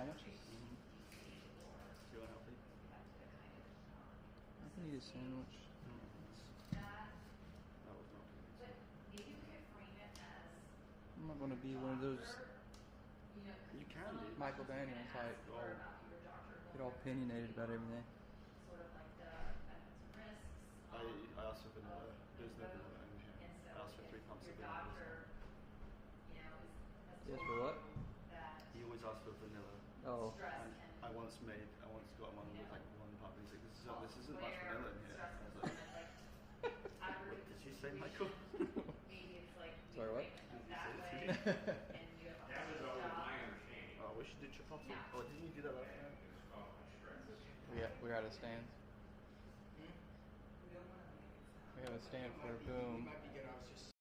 sandwiches? You want healthy? I can eat a sandwich. That was not good. I'm not gonna be one of those You can do. Michael Daniels type. Oh, Get all opinionated about everything. I asked for vanilla. There's no vanilla in here. I asked for 3 pumps of vanilla. Yes, for what? He always asks for vanilla. Oh. And I once got one with like 1 pump, and he's like, this isn't much vanilla in here. I was like, what did you say, Michael? Sorry, what? That was always my understanding. Oh, we should do chipotle. Oh, didn't you do that last time? We're out of stands. We have a stand for boom. Might be good. I was just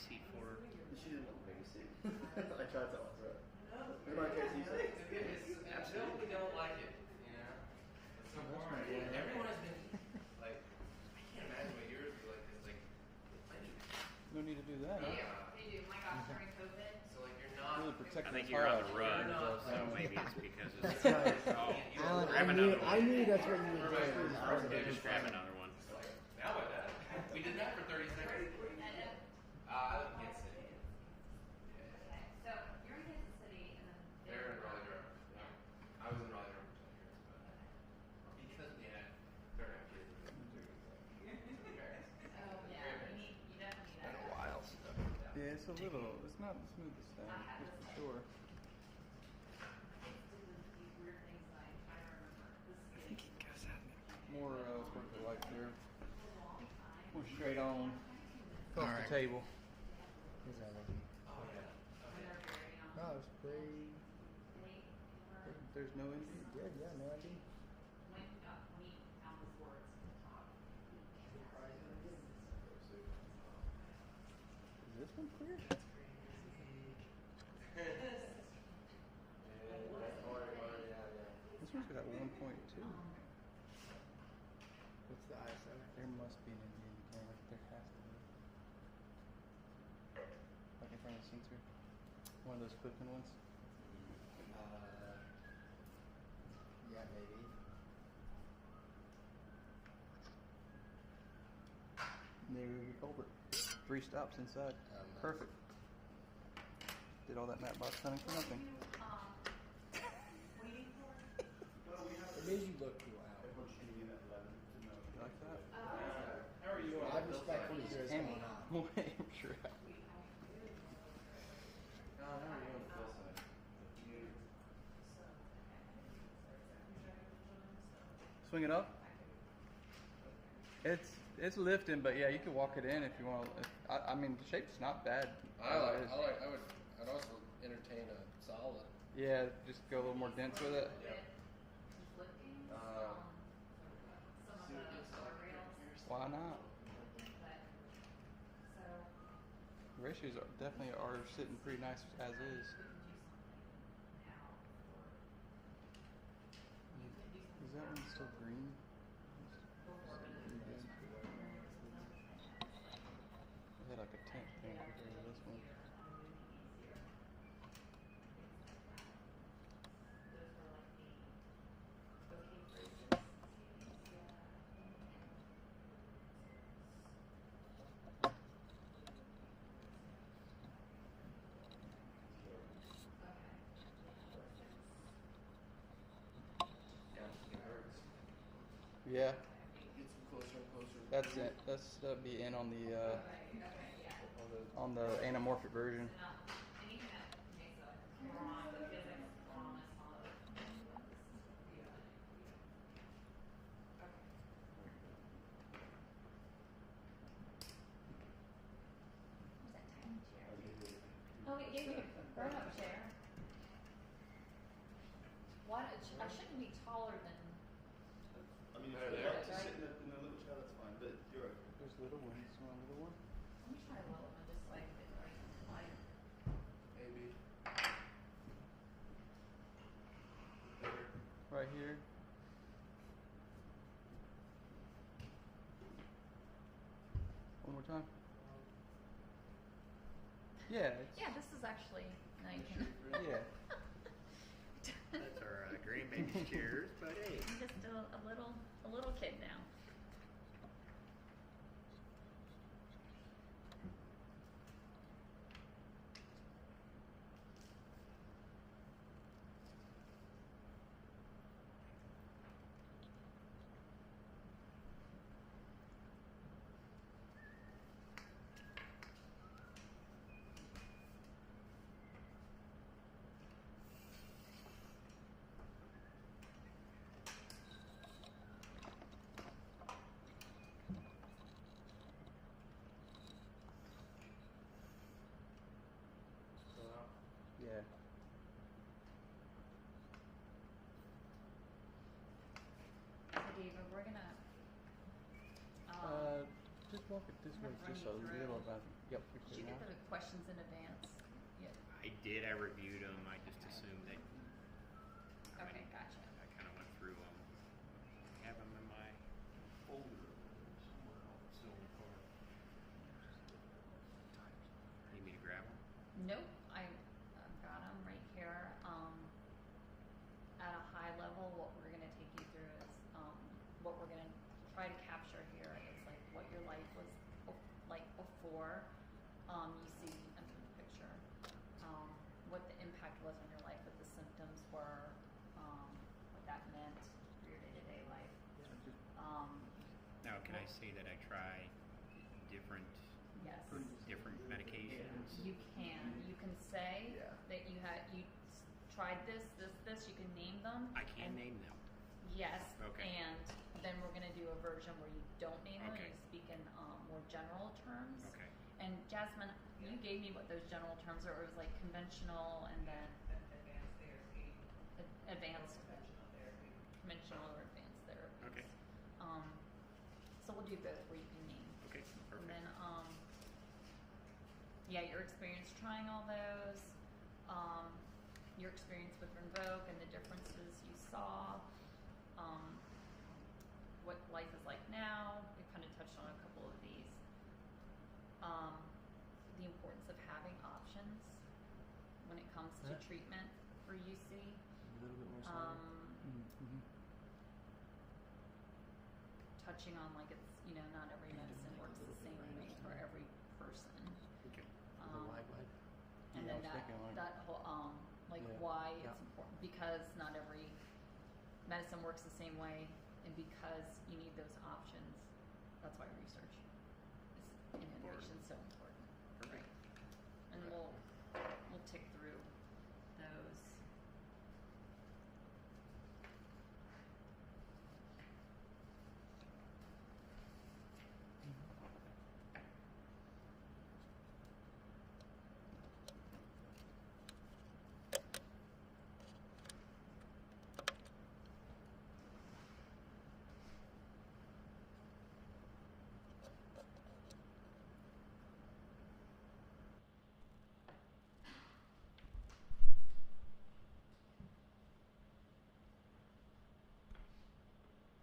babysit for? She didn't want to babysit. I tried to offer her. What about KC? Absolutely don't like it. You know, it's so hard. Everyone has been like, I can't imagine what yours was like. Cause like, No need to do that. Huh? They do. My gosh, during COVID. so like you're not. Really protect I think the you're on fire. the run, Yeah. so maybe it's because it's. That's right. Oh, Alan, grab another one. I knew that's what you were doing. Yeah, just grab another one. Now what? We did that for 30 seconds. I live in Kansas City. Okay, so you're in Kansas City, and then They're in Raleigh, Durham. Yeah. I was in Raleigh, Durham for 10 years, but because they're not kids. Oh yeah, you definitely need that. Wild stuff. Yeah, it's a little. It's not the smoothest thing, just for sure. These weird things like I remember. More sort of like here. More straight on. Across Alright. the table. Here's our lady. Oh yeah. Oh, it's pretty. There's no ND. Good, yeah, no idea. Is this one clear? This one's got 1.2. What's the ISO? There must be an Indian camera. There has to be. Like in front of the sensor. One of those clicking ones. Yeah, maybe. There you go, culprit. 3 stops inside. Nice. Perfect. Did all that map box hunting for nothing. It made you look cool out. You like that? How are you? I respectfully hear what's going on. Wait, I'm sure. How are you on the plus side? Swing it up. It's lifting, but yeah, you can walk it in if you want. I mean, the shape's not bad. I'd also entertain a solid. Yeah, just go a little more dense with it. Why not? The ratios definitely are sitting pretty nice as is. Is that one still green? I had like a tint thing compared to this one. Yeah, Gets closer and closer. that's it. That'd be in on the anamorphic version. Oh, we gave me a grown-up chair. Why? I shouldn't be taller than. I mean, Better if there. you're just sitting in the little chair, that's fine. But you're okay. There's little ones. You want a little one? Let me try a little one, just like like. Maybe. Right here. One more time. Yeah. Yeah, this is actually nice. Yeah. That's our grandbaby's chairs, but hey. I'm just a little kid now. Yeah. So David, we're gonna. Just walk it this way just a little about. Yep. Did you get the questions in advance? Yeah. I did. I reviewed them. I just assumed that Okay, gotcha. I kind of went through them. I have them in my folder somewhere else, still in the car. Need me to grab them? Nope, I've got them right here. At a high level, what we're gonna take you through is, what we're gonna try to capture here is like what your life was like before, you see under the picture, what the impact was on your life, what the symptoms were, what that meant for your day-to-day life. Now, can I say that I try different Yes. different medications? You can say Yeah. that you tried this, you can name them. I can and name them. Yes. Okay. And then we're gonna do a version where you don't name them, Okay. you speak in more general terms. Okay. And Jasmine, you gave me what those general terms are. It was like conventional and then advanced, conventional or advanced therapies. Okay. So we'll do both where you can name. Okay. And Perfect. then, yeah, your experience trying all those, your experience with Rinvoq and the differences you saw, what life is like now. We kind of touched on a couple of these. The importance of having options when it comes to Yeah. treatment for UC. A little bit more. Touching on like it's, not every medicine works the same way for every person. Okay. And Yeah, I then was thinking, like- that whole, like Yeah. why Yeah. it's important, because not every medicine works the same way, and because you need those options, that's why research is, and innovation is so important. Perfect. And we'll tick through those.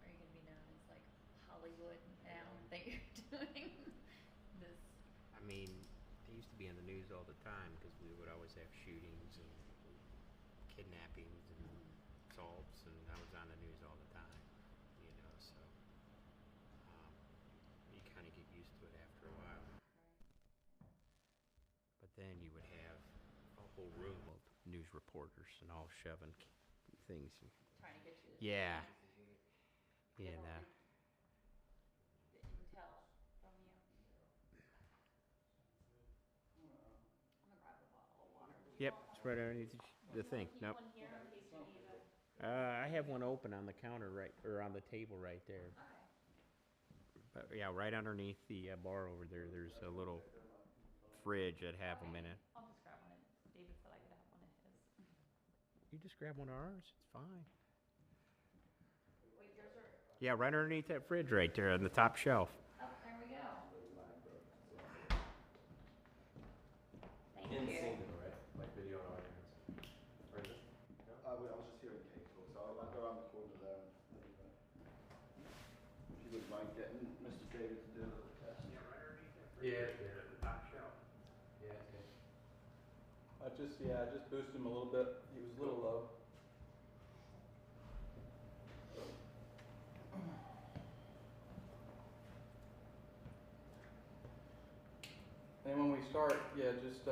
Are you gonna be known as like Hollywood now that you're doing this? I mean, they used to be on the news all the time because we would always have shootings and kidnappings and assaults, and I was on the news all the time, so you kind of get used to it after a while. But then you would have a whole room of news reporters and all shoving things. Trying to get you to Yeah. They And won't read the intel from you. I'm gonna grab a bottle of water. yep, it's right underneath the thing. Keep Nope. one here in case you need it. I have one open on the counter or on the table right there. Okay. But yeah, right underneath the bar over there, there's a little fridge that have them in it. I'll just grab one. David said I could have one of his. You just grab one of ours, it's fine. Wait, yours are. Yeah, right underneath that fridge right there on the top shelf. Oh, there we go. Thank you. right? Like video and audio. Or is it? I was just hearing Kate talk, so I'll go around the corner there and let you know. If you wouldn't mind getting Mr. David to do a little test. Yeah, right underneath that fridge. Yeah. The top shelf. Yeah, okay. I just boosted him a little bit. He was a little low. And when we start, just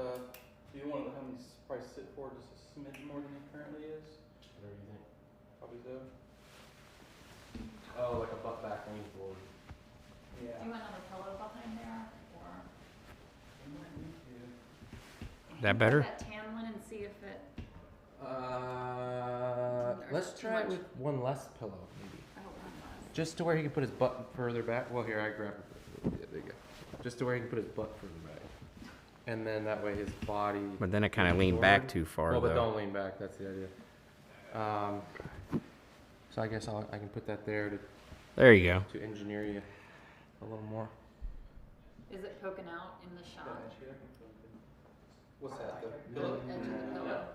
you want to have him probably sit forward just a smidge more than he currently is. Whatever you think. Probably so. Oh, like a butt back lean forward. Do you want another pillow behind there, or? Is that better? That tan one and see if it. Let's Too try it much. with one less pillow, maybe. I hope one less. Just to where he can put his butt further back. Well, here, I grab it. Yeah, there you go. Just to where he can put his butt further back. And then that way his body. But then it kind of moves leaned back forward. too far, Well, but though. don't lean back. That's the idea. So I guess I can put that there There you go. to engineer you a little more. Is it poking out in the Yeah, shot? actually, I can film it. What's that, the The pillow? edge of the pillow?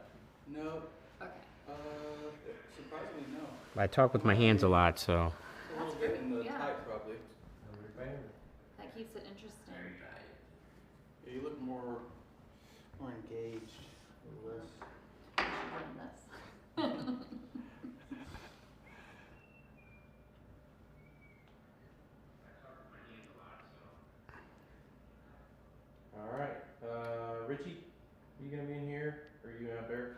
No, Okay. surprisingly, no. I talk with my hands a lot, so. A little That's bit great, in the yeah. tight, probably. That keeps it interesting. Yeah, you look more engaged with this. I should learn this. All right, Richie, you gonna be in here, or are you out there?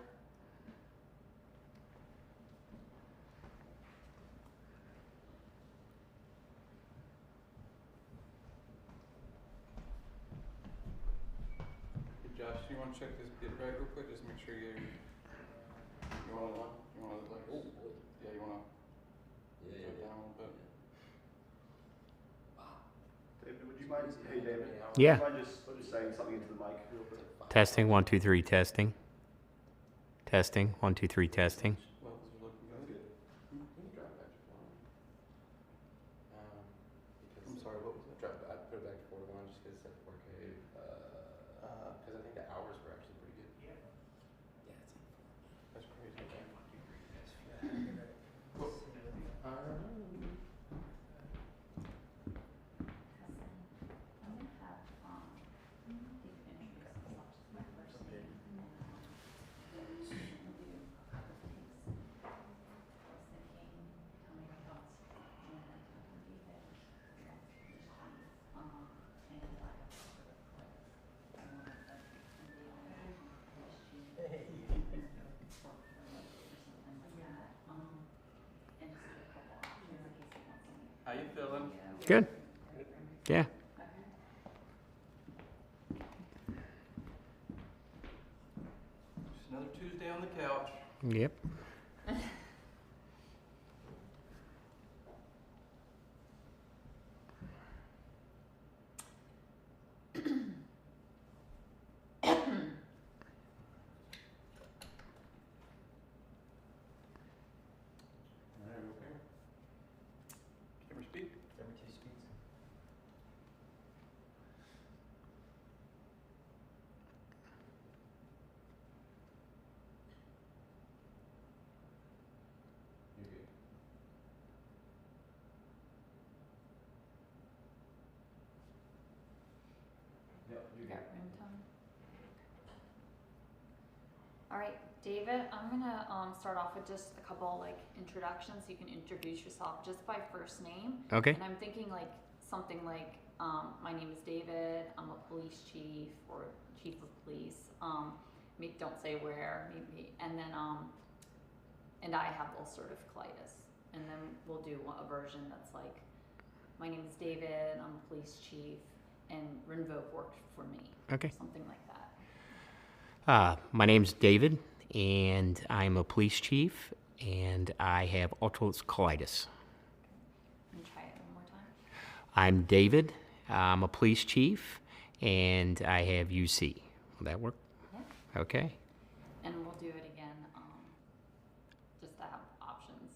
Hey, Josh, you wanna check this bit right real quick, just make sure you wanna like, oh, yeah, you wanna go down a little bit. David, would you mind, hey David? Yeah. Would you mind just saying something into the mic a little bit? Testing, 1, 2, 3, testing. Testing, 1, 2, 3, testing. Levels are looking That's good. good. Can you drop back to forward? I'm sorry, what was it? Drop, I put it back to 4:1 just because it's at 4K. Because I think the hours were actually pretty good. That's crazy. I'm gonna have, David introduce himself, just my first name, and then, we'll do a couple things. I was thinking, tell me your thoughts, and then David, and I have sort of like, I want to, and the police chief, or something like that, and just a couple options in case he wants something. How you feeling? Good. Yeah. Just another Tuesday on the couch. Yep. Alright, okay. Camera speak. You're good. Yep, You got room tone? All right, David, I'm gonna start off with just a couple like introductions. You can introduce yourself just by first name. Okay. And I'm thinking like something like, my name is David, I'm a police chief or chief of police. Don't say where, maybe, and then, and I have ulcerative colitis. And then we'll do a version that's like, my name is David, I'm a police chief, and Rinvoke worked for me. Okay. Something like that. My name's David, and I'm a police chief, and I have ulcerative colitis. Can you try it one more time? I'm David, I'm a police chief, and I have UC. Will that work? Yeah. Okay. And we'll do it again, just to have options.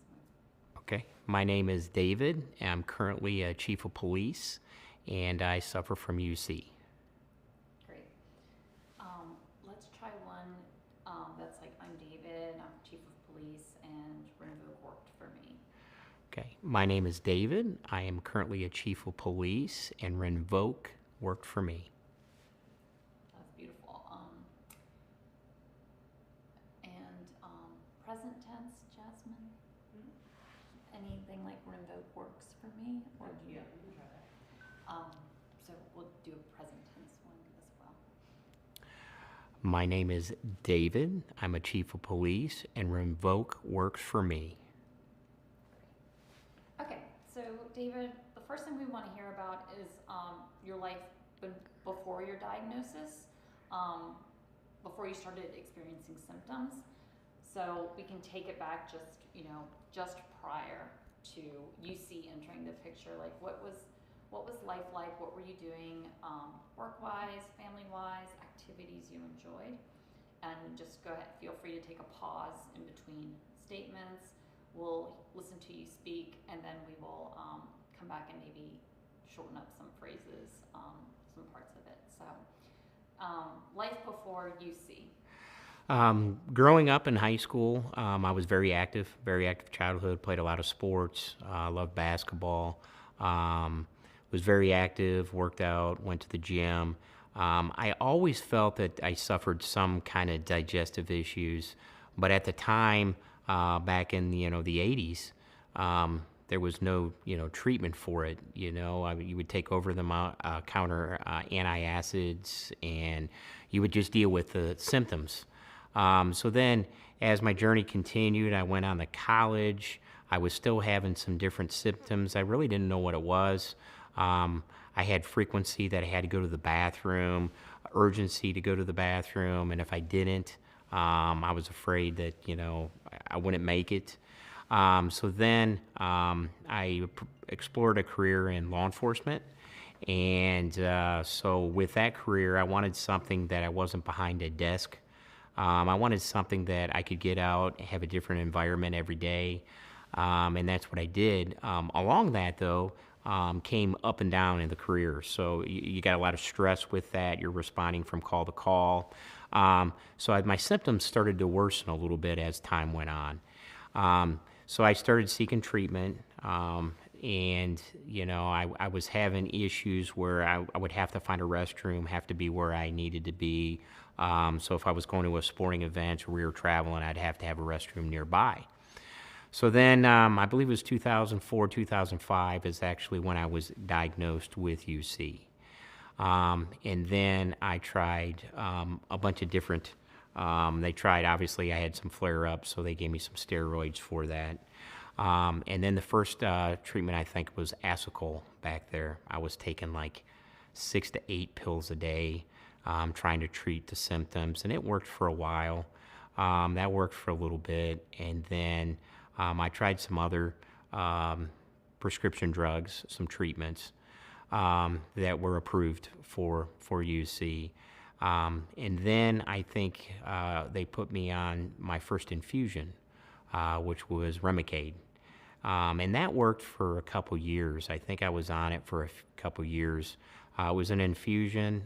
Okay. My name is David. I'm currently a chief of police, and I suffer from UC. Great. Let's try one that's like, I'm David, I'm chief of police, and Rinvoke worked for me. Okay. My name is David. I am currently a chief of police, and Rinvoke worked for me. That's beautiful. Present tense, Jasmine? Anything like Rinvoke works for me, or do you? Yeah, we can try that. So we'll do a present tense one as well. My name is David. I'm a chief of police, and Rinvoke works for me. Okay, so David, the first thing we want to hear about is your life before your diagnosis, before you started experiencing symptoms. So we can take it back just prior to UC entering the picture. Like what was life like? What were you doing work-wise, family-wise, activities you enjoyed? And just go ahead, feel free to take a pause in between statements. We'll listen to you speak, and then we will come back and maybe shorten up some phrases, some some parts of it. So, life before UC. Growing up in high school, I was very active childhood, played a lot of sports, loved basketball, was very active, worked out, went to the gym. I always felt that I suffered some kind of digestive issues, but at the time, back in the 80s, there was no treatment for it. You would take over the counter antacids, and you would just deal with the symptoms. So then, as my journey continued, I went on to college. I was still having some different symptoms. I really didn't know what it was. I had frequency that I had to go to the bathroom, urgency to go to the bathroom, and if I didn't, I was afraid that I wouldn't make it. So then I explored a career in law enforcement, and so with that career, I wanted something that I wasn't behind a desk. I wanted something that I could get out, have a different environment every day, and that's what I did. Along that, though, came up and down in the career. So you got a lot of stress with that. You're responding from call to call. So my symptoms started to worsen a little bit as time went on. So I started seeking treatment, and I was having issues where I would have to find a restroom, have to be where I needed to be. So if I was going to a sporting event or we were traveling, I'd have to have a restroom nearby. So then I believe it was 2004, 2005 is actually when I was diagnosed with UC. And then I tried a bunch of different, obviously I had some flare-ups, so they gave me some steroids for that. And then the first treatment I think was Asacol back there. I was taking like 6 to 8 pills a day, trying to treat the symptoms, and it worked for a while. That worked for a little bit, and then I tried some other prescription drugs, some treatments that were approved for UC. And then I think they put me on my first infusion, which was Remicade. And that worked for a couple years. I think I was on it for a couple years. It was an infusion.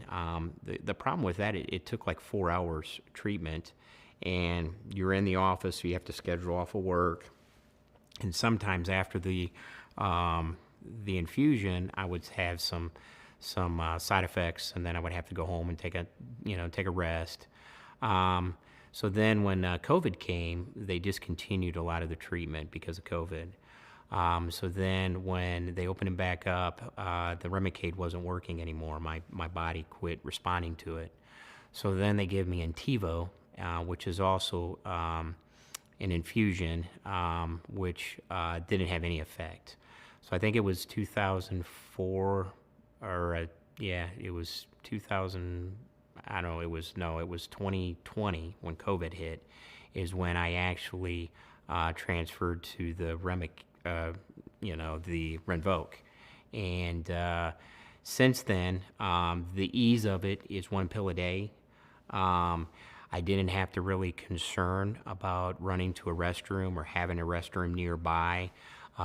The problem with that, it took like 4 hours treatment, and you're in the office, so you have to schedule off of work. And sometimes after the infusion, I would have some side effects, and then I would have to go home and take a rest. So then when COVID came, they discontinued a lot of the treatment because of COVID. So then when they opened it back up, the Remicade wasn't working anymore. My body quit responding to it. So then they gave me Antivo, which is also an infusion, which didn't have any effect. So I think it was 2004, it was 2000. I don't know. It was 2020 when COVID hit, is when I actually transferred to the the Rinvoq, and since then, the ease of it is 1 pill a day. I didn't have to really concern about running to a restroom or having a restroom nearby.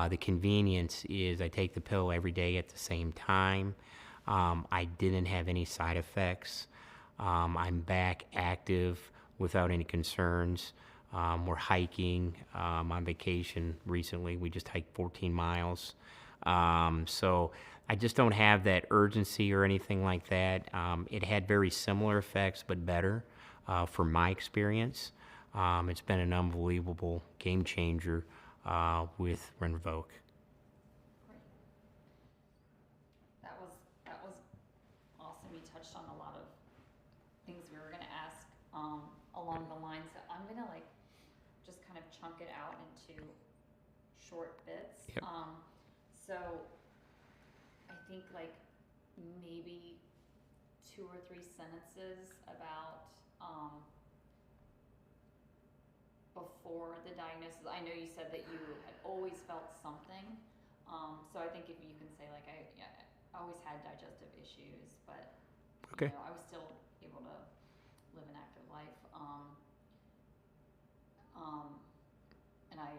The convenience is I take the pill every day at the same time. I didn't have any side effects. I'm back active without any concerns. We're hiking. On vacation recently. We just hiked 14 miles. So I just don't have that urgency or anything like that. It had very similar effects, but better from my experience. It's been an unbelievable game changer with Rinvoq. That was awesome. You touched on a lot of things we were going to ask along the lines. So I'm going to just kind of chunk it out into short bits. Yep. So I think maybe 2 or 3 sentences about before the diagnosis. I know you said that you had always felt something. So I think if you can say I always had digestive issues, but Okay. I was still able to live an active life. And I,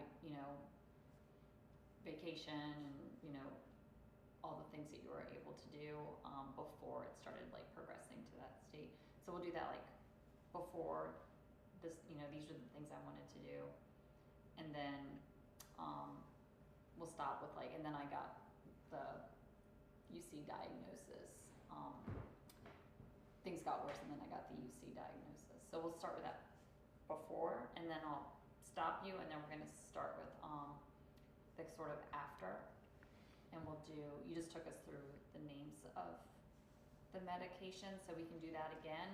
vacation and, all the things that you were able to do before it started like progressing to that state. So we'll do that like before this, you know, these are the things I wanted to do. And then we'll stop with like, and then I got the UC diagnosis. Things got worse and then I got the UC diagnosis. So we'll start with that before, and then I'll stop you, and then we're gonna start with the sort of after. And we'll do, you just took us through the names of the medication, so we can do that again,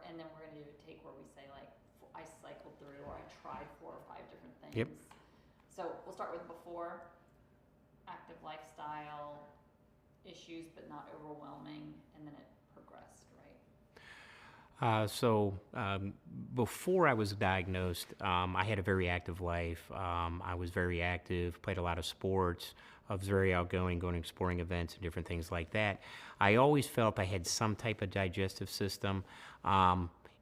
and then we're gonna do a take where we say like, I cycled through, or I tried 4 or 5 different things. Yep. So we'll start with before, active lifestyle, issues but not overwhelming, and then it progressed, right? Before I was diagnosed, I had a very active life. I was very active, played a lot of sports. I was very outgoing, going to sporting events and different things like that. I always felt I had some type of digestive system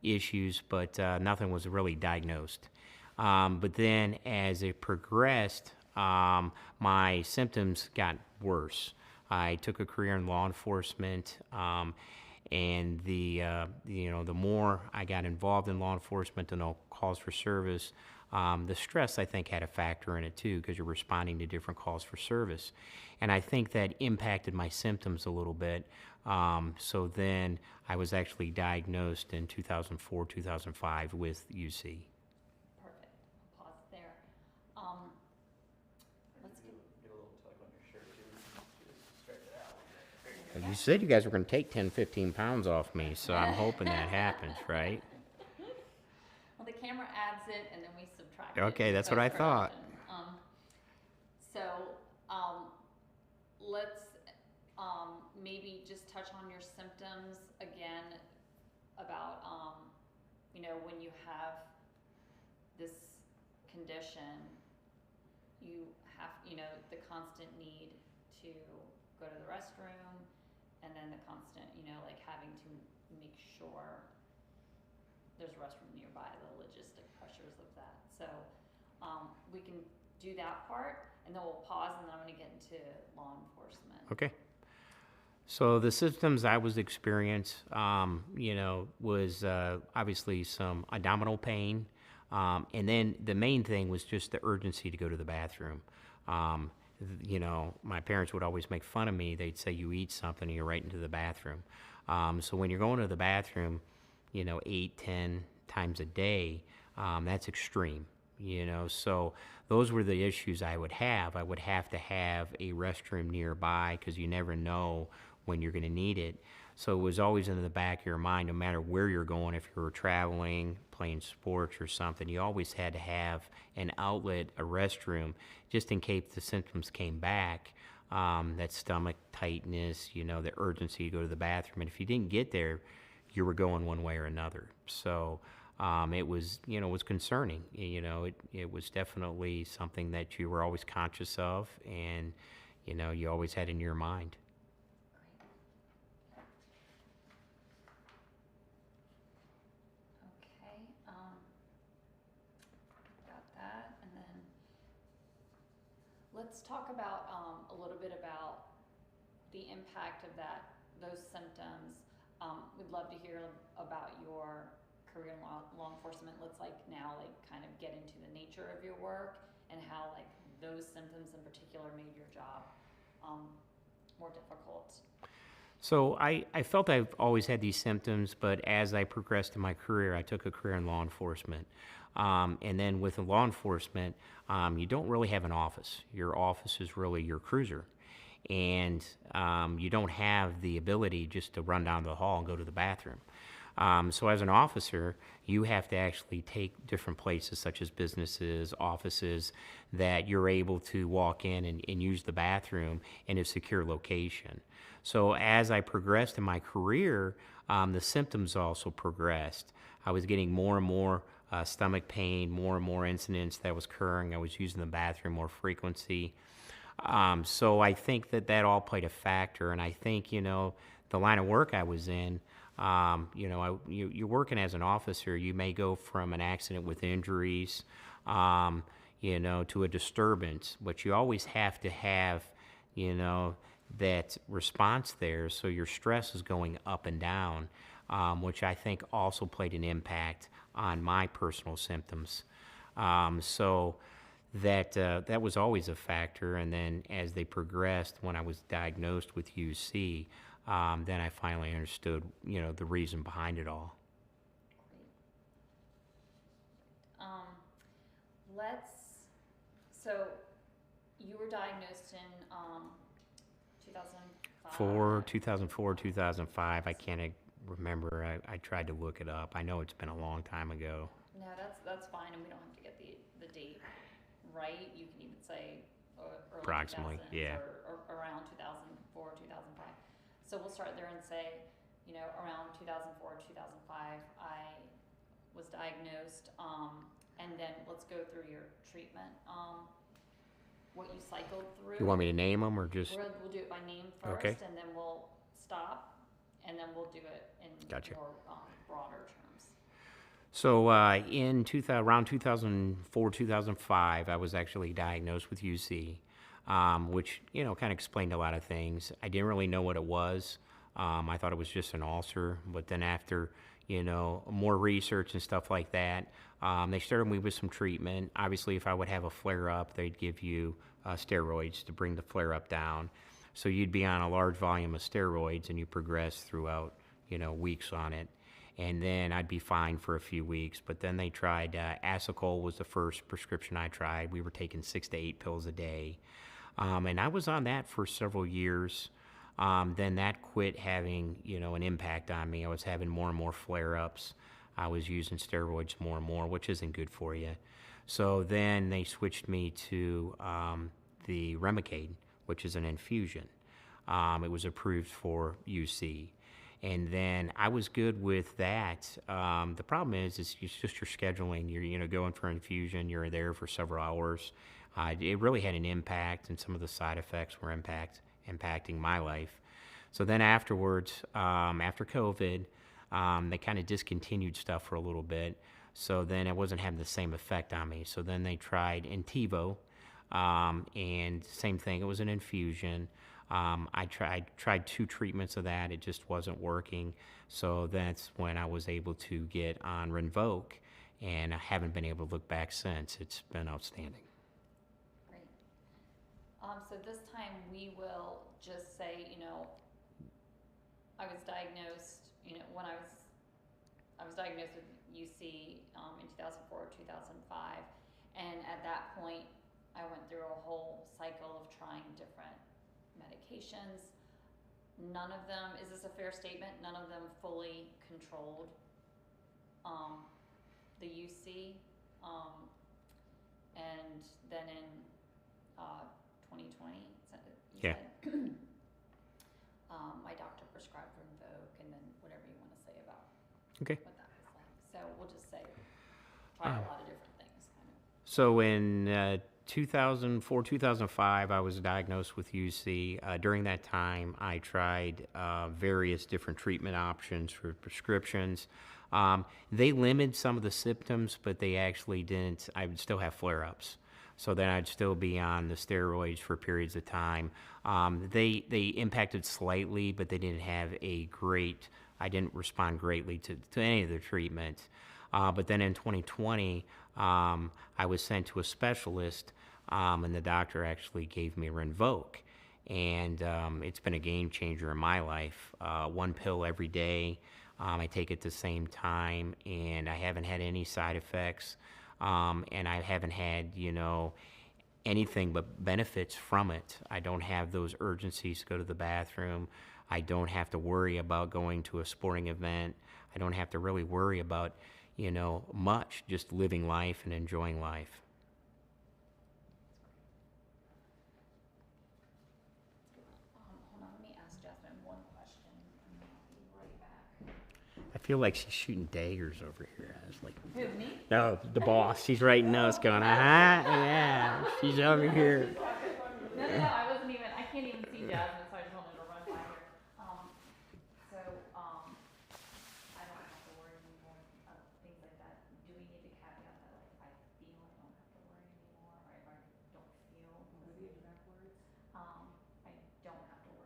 issues, but nothing was really diagnosed. But then as it progressed, my symptoms got worse. I took a career in law enforcement, and the more I got involved in law enforcement and all calls for service, the stress, I think, had a factor in it too, because you're responding to different calls for service. And I think that impacted my symptoms a little bit. So then I was actually diagnosed in 2004, 2005 with UC. Perfect. I'll pause there. Let's get Get a little tug on your shirt too, just stretch it out. You said you guys were going to take 10, 15 pounds off me, so I'm hoping that happens, right? Well, the camera adds it, and then we subtract it. Okay, in that's what I thought. post-production. Let's maybe just touch on your symptoms again about, when you have this condition, you have, the constant need to go to the restroom, and then the constant, like having to make sure there's a restroom nearby, the logistic pressures of that. So we can do that part, and then we'll pause, and then I'm gonna get into law enforcement. Okay. So the symptoms I was experiencing, was obviously some abdominal pain, and then the main thing was just the urgency to go to the bathroom. My parents would always make fun of me. They'd say, you eat something and you're right into the bathroom. So when you're going to the bathroom, 8, 10 times a day, that's extreme. So those were the issues I would have. I would have to have a restroom nearby, because you never know when you're going to need it. So it was always in the back of your mind, no matter where you're going, if you were traveling, playing sports or something, you always had to have an outlet, a restroom, just in case the symptoms came back, that stomach tightness, the urgency to go to the bathroom. And if you didn't get there, you were going one way or another. So it was, was concerning. It was definitely something that you were always conscious of, and, you always had in your mind. Okay, got that, and then let's talk about a little bit about the impact of those symptoms. We'd love to hear about your career in law enforcement. Let's now kind of get into the nature of your work and how those symptoms in particular made your job more difficult. So I felt I've always had these symptoms, but as I progressed in my career, I took a career in law enforcement. And then with law enforcement, you don't really have an office. Your office is really your cruiser. And you don't have the ability just to run down the hall and go to the bathroom. So as an officer, you have to actually take different places, such as businesses, offices, that you're able to walk in and use the bathroom in a secure location. So as I progressed in my career, the symptoms also progressed. I was getting more and more stomach pain, more and more incidents that was occurring. I was using the bathroom more frequency. So I think that all played a factor. And I think, the line of work I was in, you're working as an officer, you may go from an accident with injuries, to a disturbance, but you always have to have, that response there, so your stress is going up and down, which I think also played an impact on my personal symptoms. So that was always a factor, and then as they progressed, when I was diagnosed with UC, then I finally understood, the reason behind it all. So you were diagnosed in 2005. 2004, 2005, I can't remember. I tried to look it up. I know it's been a long time ago. No, that's fine, and we don't have to get the date right. You can even say early Approximately, 2000s yeah. or around 2004, 2005. So we'll start there and say, around 2004, 2005, I was diagnosed, and then let's go through your treatment, what you cycled through. You want me to name them or just? We'll do it by name first, Okay. and then we'll stop, and then we'll do it in Gotcha. more broader terms. So around 2004, 2005, I was actually diagnosed with UC, which, kind of explained a lot of things. I didn't really know what it was. I thought it was just an ulcer, but then after, more research and stuff like that, they started me with some treatment. Obviously, if I would have a flare-up, they'd give you steroids to bring the flare-up down. So you'd be on a large volume of steroids, and you progress throughout, weeks on it. And then I'd be fine for a few weeks. But then they tried, Asacol was the first prescription I tried. We were taking 6 to 8 pills a day. And I was on that for several years. Then that quit having, an impact on me. I was having more and more flare-ups. I was using steroids more and more, which isn't good for you. So then they switched me to the Remicade, which is an infusion. It was approved for UC. And then I was good with that. The problem is it's just your scheduling. You're going for infusion. You're there for several hours. It really had an impact, and some of the side effects were impacting my life. So then afterwards, after COVID, they kind of discontinued stuff for a little bit. So then it wasn't having the same effect on me. So then they tried Intivo, and same thing. It was an infusion. I tried 2 treatments of that. It just wasn't working. So that's when I was able to get on Rinvoq, and I haven't been able to look back since. It's been outstanding. Great. So this time we will just say, I was diagnosed, when I was diagnosed with UC in 2004, 2005, and at that point I went through a whole cycle of trying different medications. None of them, is this a fair statement? None of them fully controlled the UC. And then in 2020, Yeah. said, my doctor prescribed Rinvoq, and then whatever you want to say about Okay. what that was like. So we'll just say try a lot of different things, kind of. So in 2004, 2005, I was diagnosed with UC. During that time, I tried various different treatment options for prescriptions. They limited some of the symptoms, but they actually didn't. I would still have flare-ups. So then I'd still be on the steroids for periods of time. They impacted slightly, but they didn't have I didn't respond greatly to any of the treatment. But then in 2020, I was sent to a specialist, and the doctor actually gave me Rinvoq. And it's been a game changer in my life. 1 pill every day. I take it at the same time, and I haven't had any side effects. And I haven't had, anything but benefits from it. I don't have those urgencies to go to the bathroom. I don't have to worry about going to a sporting event. I don't have to really worry about, much, just living life and enjoying life. Hold on, let me ask Jasmine one question, and then I'll be right back. I feel like she's shooting daggers over here. I was like, Who, me? no, the boss. She's writing notes going, yeah, she's over here. No, I wasn't even, I can't even see Jasmine, so I just wanted to run by her. So, I don't have to worry anymore, things like that. Do we need to caveat that, like, if I feel I don't have to worry anymore, or if I don't feel? What are the exact words? I don't have to worry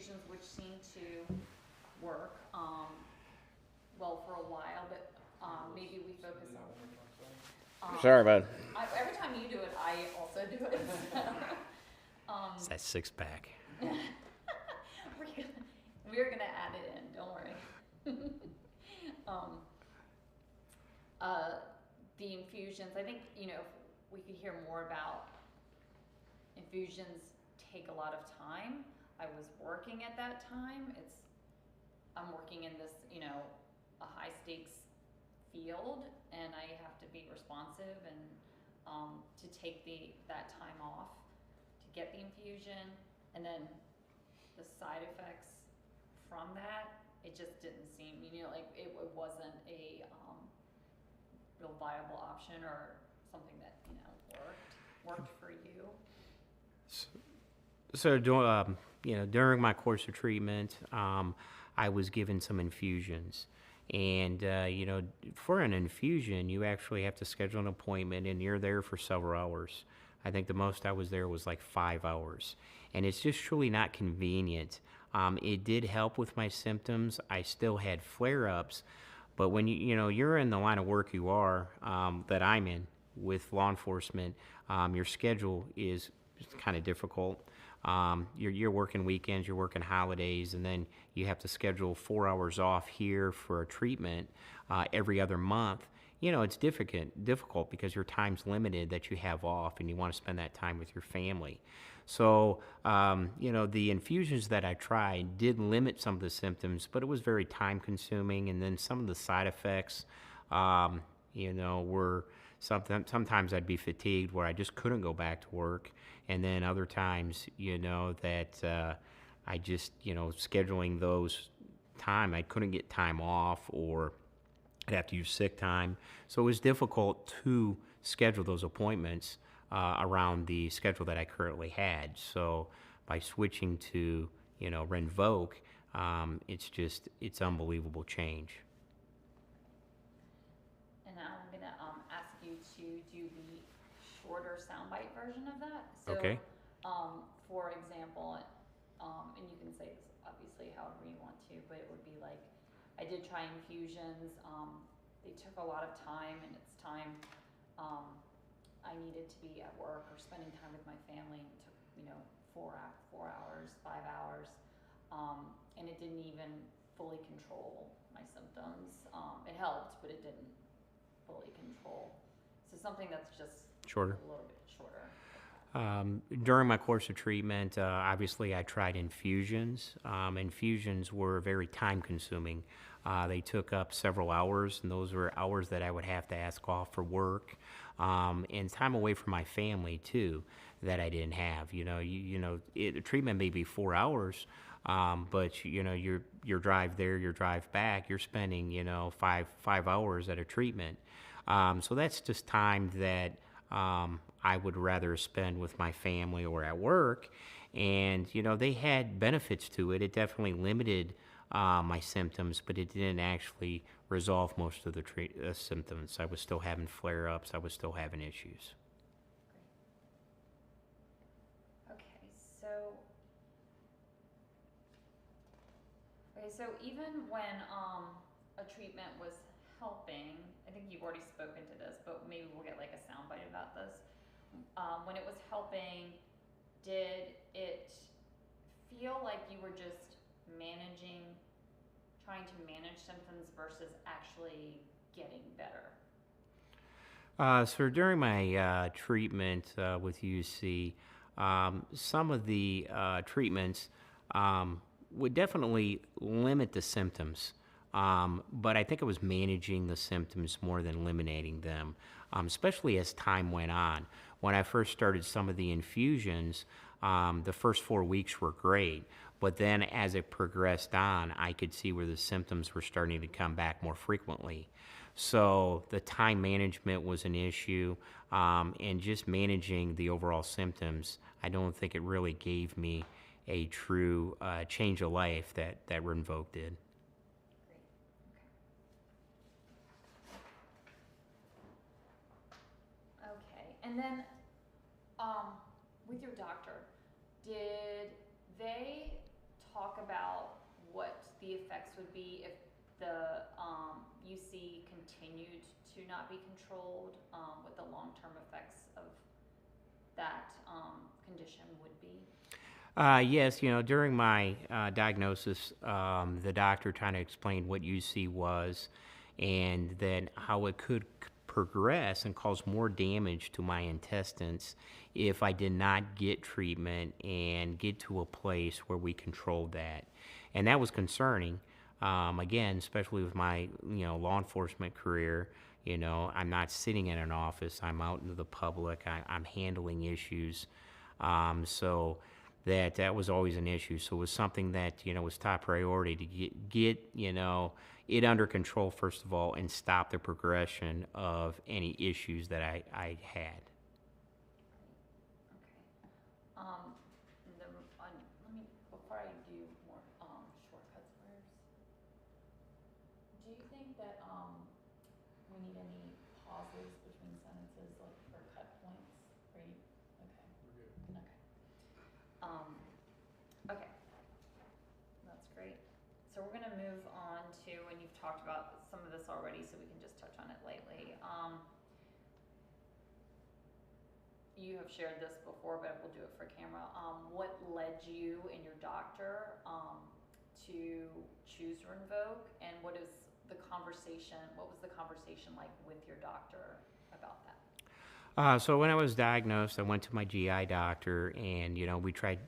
infusions, which seem to work, well, for a while, but, maybe we focus on. Sorry, bud. Every time you do it, I also do it, so. It's that six pack. We're gonna add it in, don't worry. The infusions, I think, you know, we could hear more about infusions take a lot of time. I was working at that time. I'm working in this, you know, a high stakes field, and I have to be responsive and to take that time off to get the infusion, and then the side effects from that, it just didn't seem, you know, like it wasn't a real viable option or something that, you know, worked for you. So, you know, during my course of treatment, I was given some infusions. And, you know, for an infusion, you actually have to schedule an appointment, and you're there for several hours. I think the most I was there was like 5 hours. And it's just truly not convenient. It did help with my symptoms. I still had flare-ups. But when you know, you're in the line of work you are, that I'm in with law enforcement, your schedule is kind of difficult. You're working weekends, you're working holidays, and then you have to schedule 4 hours off here for a treatment every other month. You know, it's difficult because your time's limited that you have off, and you want to spend that time with your family. So, you know, the infusions that I tried did limit some of the symptoms, but it was very time consuming. And then some of the side effects, you know, were sometimes I'd be fatigued where I just couldn't go back to work. And then other times, you know, that I just, you know, scheduling those time, I couldn't get time off, or I'd have to use sick time. So it was difficult to schedule those appointments around the schedule that I currently had. So by switching to, you know, Rinvoq, it's unbelievable change. And now I'm gonna ask you to do the shorter soundbite version of that. So, Okay. For example, and you can say this obviously however you want to, but it would be like, I did try infusions. They took a lot of time, and it's time I needed to be at work or spending time with my family. It took, you know, 4 hours, 5 hours, and it didn't even fully control my symptoms. It helped, but it didn't fully control. So something that's just Shorter. a little bit shorter. During my course of treatment, obviously I tried infusions. Infusions were very time consuming. They took up several hours, and those were hours that I would have to ask off for work, and time away from my family too, that I didn't have. You know, the treatment may be 4 hours, but you know, your drive there, your drive back, you're spending, you know, five hours at a treatment. So that's just time that I would rather spend with my family or at work. And, you know, they had benefits to it. It definitely limited my symptoms, but it didn't actually resolve most of the symptoms. I was still having flare-ups. I was still having issues. So even when a treatment was helping, I think you've already spoken to this, but maybe we'll get like a soundbite about this. When it was helping, did it feel like you were just trying to manage symptoms versus actually getting better? So during my treatment with UC, some of the treatments would definitely limit the symptoms, but I think I was managing the symptoms more than eliminating them, especially as time went on. When I first started some of the infusions, the first 4 weeks were great, but then as it progressed on, I could see where the symptoms were starting to come back more frequently. So the time management was an issue, and just managing the overall symptoms, I don't think it really gave me a true change of life that Rinvoq did. Great. Okay. And then with your doctor, did they talk the effects would be if the UC continued to not be controlled, what the long-term effects of that condition would be? Yes, during my diagnosis, the doctor kind of explained what UC was and then how it could progress and cause more damage to my intestines if I did not get treatment and get to a place where we controlled that. And that was concerning, again, especially with my, law enforcement career. I'm not sitting in an office, I'm out into the public, I'm handling issues. So that was always an issue. So it was something that, was top priority to get it under control, first of all, and stop the progression of any issues that I had. Okay. Before I do more shortcuts first, do you think that we need any pauses between sentences, like for cut points? Okay. Okay. Okay. That's great. So we're gonna move on to, and you've talked about some of this already, so we can just touch on it lightly. You have shared this before, but we'll do it for camera. What led you and your doctor to choose Rinvoq, and what was the conversation like with your doctor about that? So when I was diagnosed, I went to my GI doctor, and we tried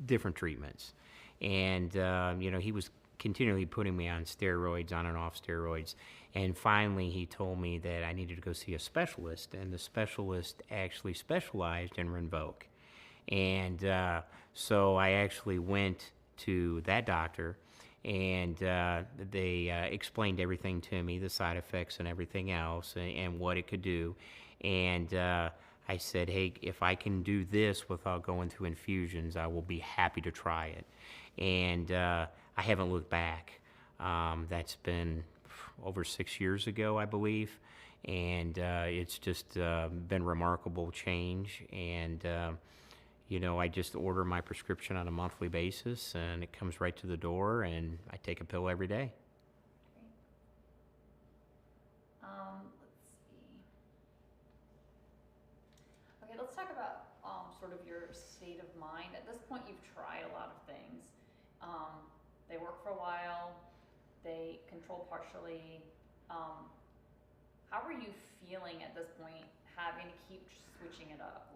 different treatments, and he was continually putting me on steroids, on and off steroids, and finally he told me that I needed to go see a specialist, and the specialist actually specialized in Rinvoq. And so I actually went to that doctor, and they explained everything to me, the side effects and everything else, and what it could do. And I said, hey, if I can do this without going through infusions, I will be happy to try it. And I haven't looked back. That's been over 6 years ago, I believe. And it's just been remarkable change. And, I just order my prescription on a monthly basis, and it comes right to the door, and I take a pill every day. Let's see. Okay, let's talk about sort of your state of mind. At this point, you've tried a lot of things. They work for a while, they control partially. How are you feeling at this point, having to keep switching it up?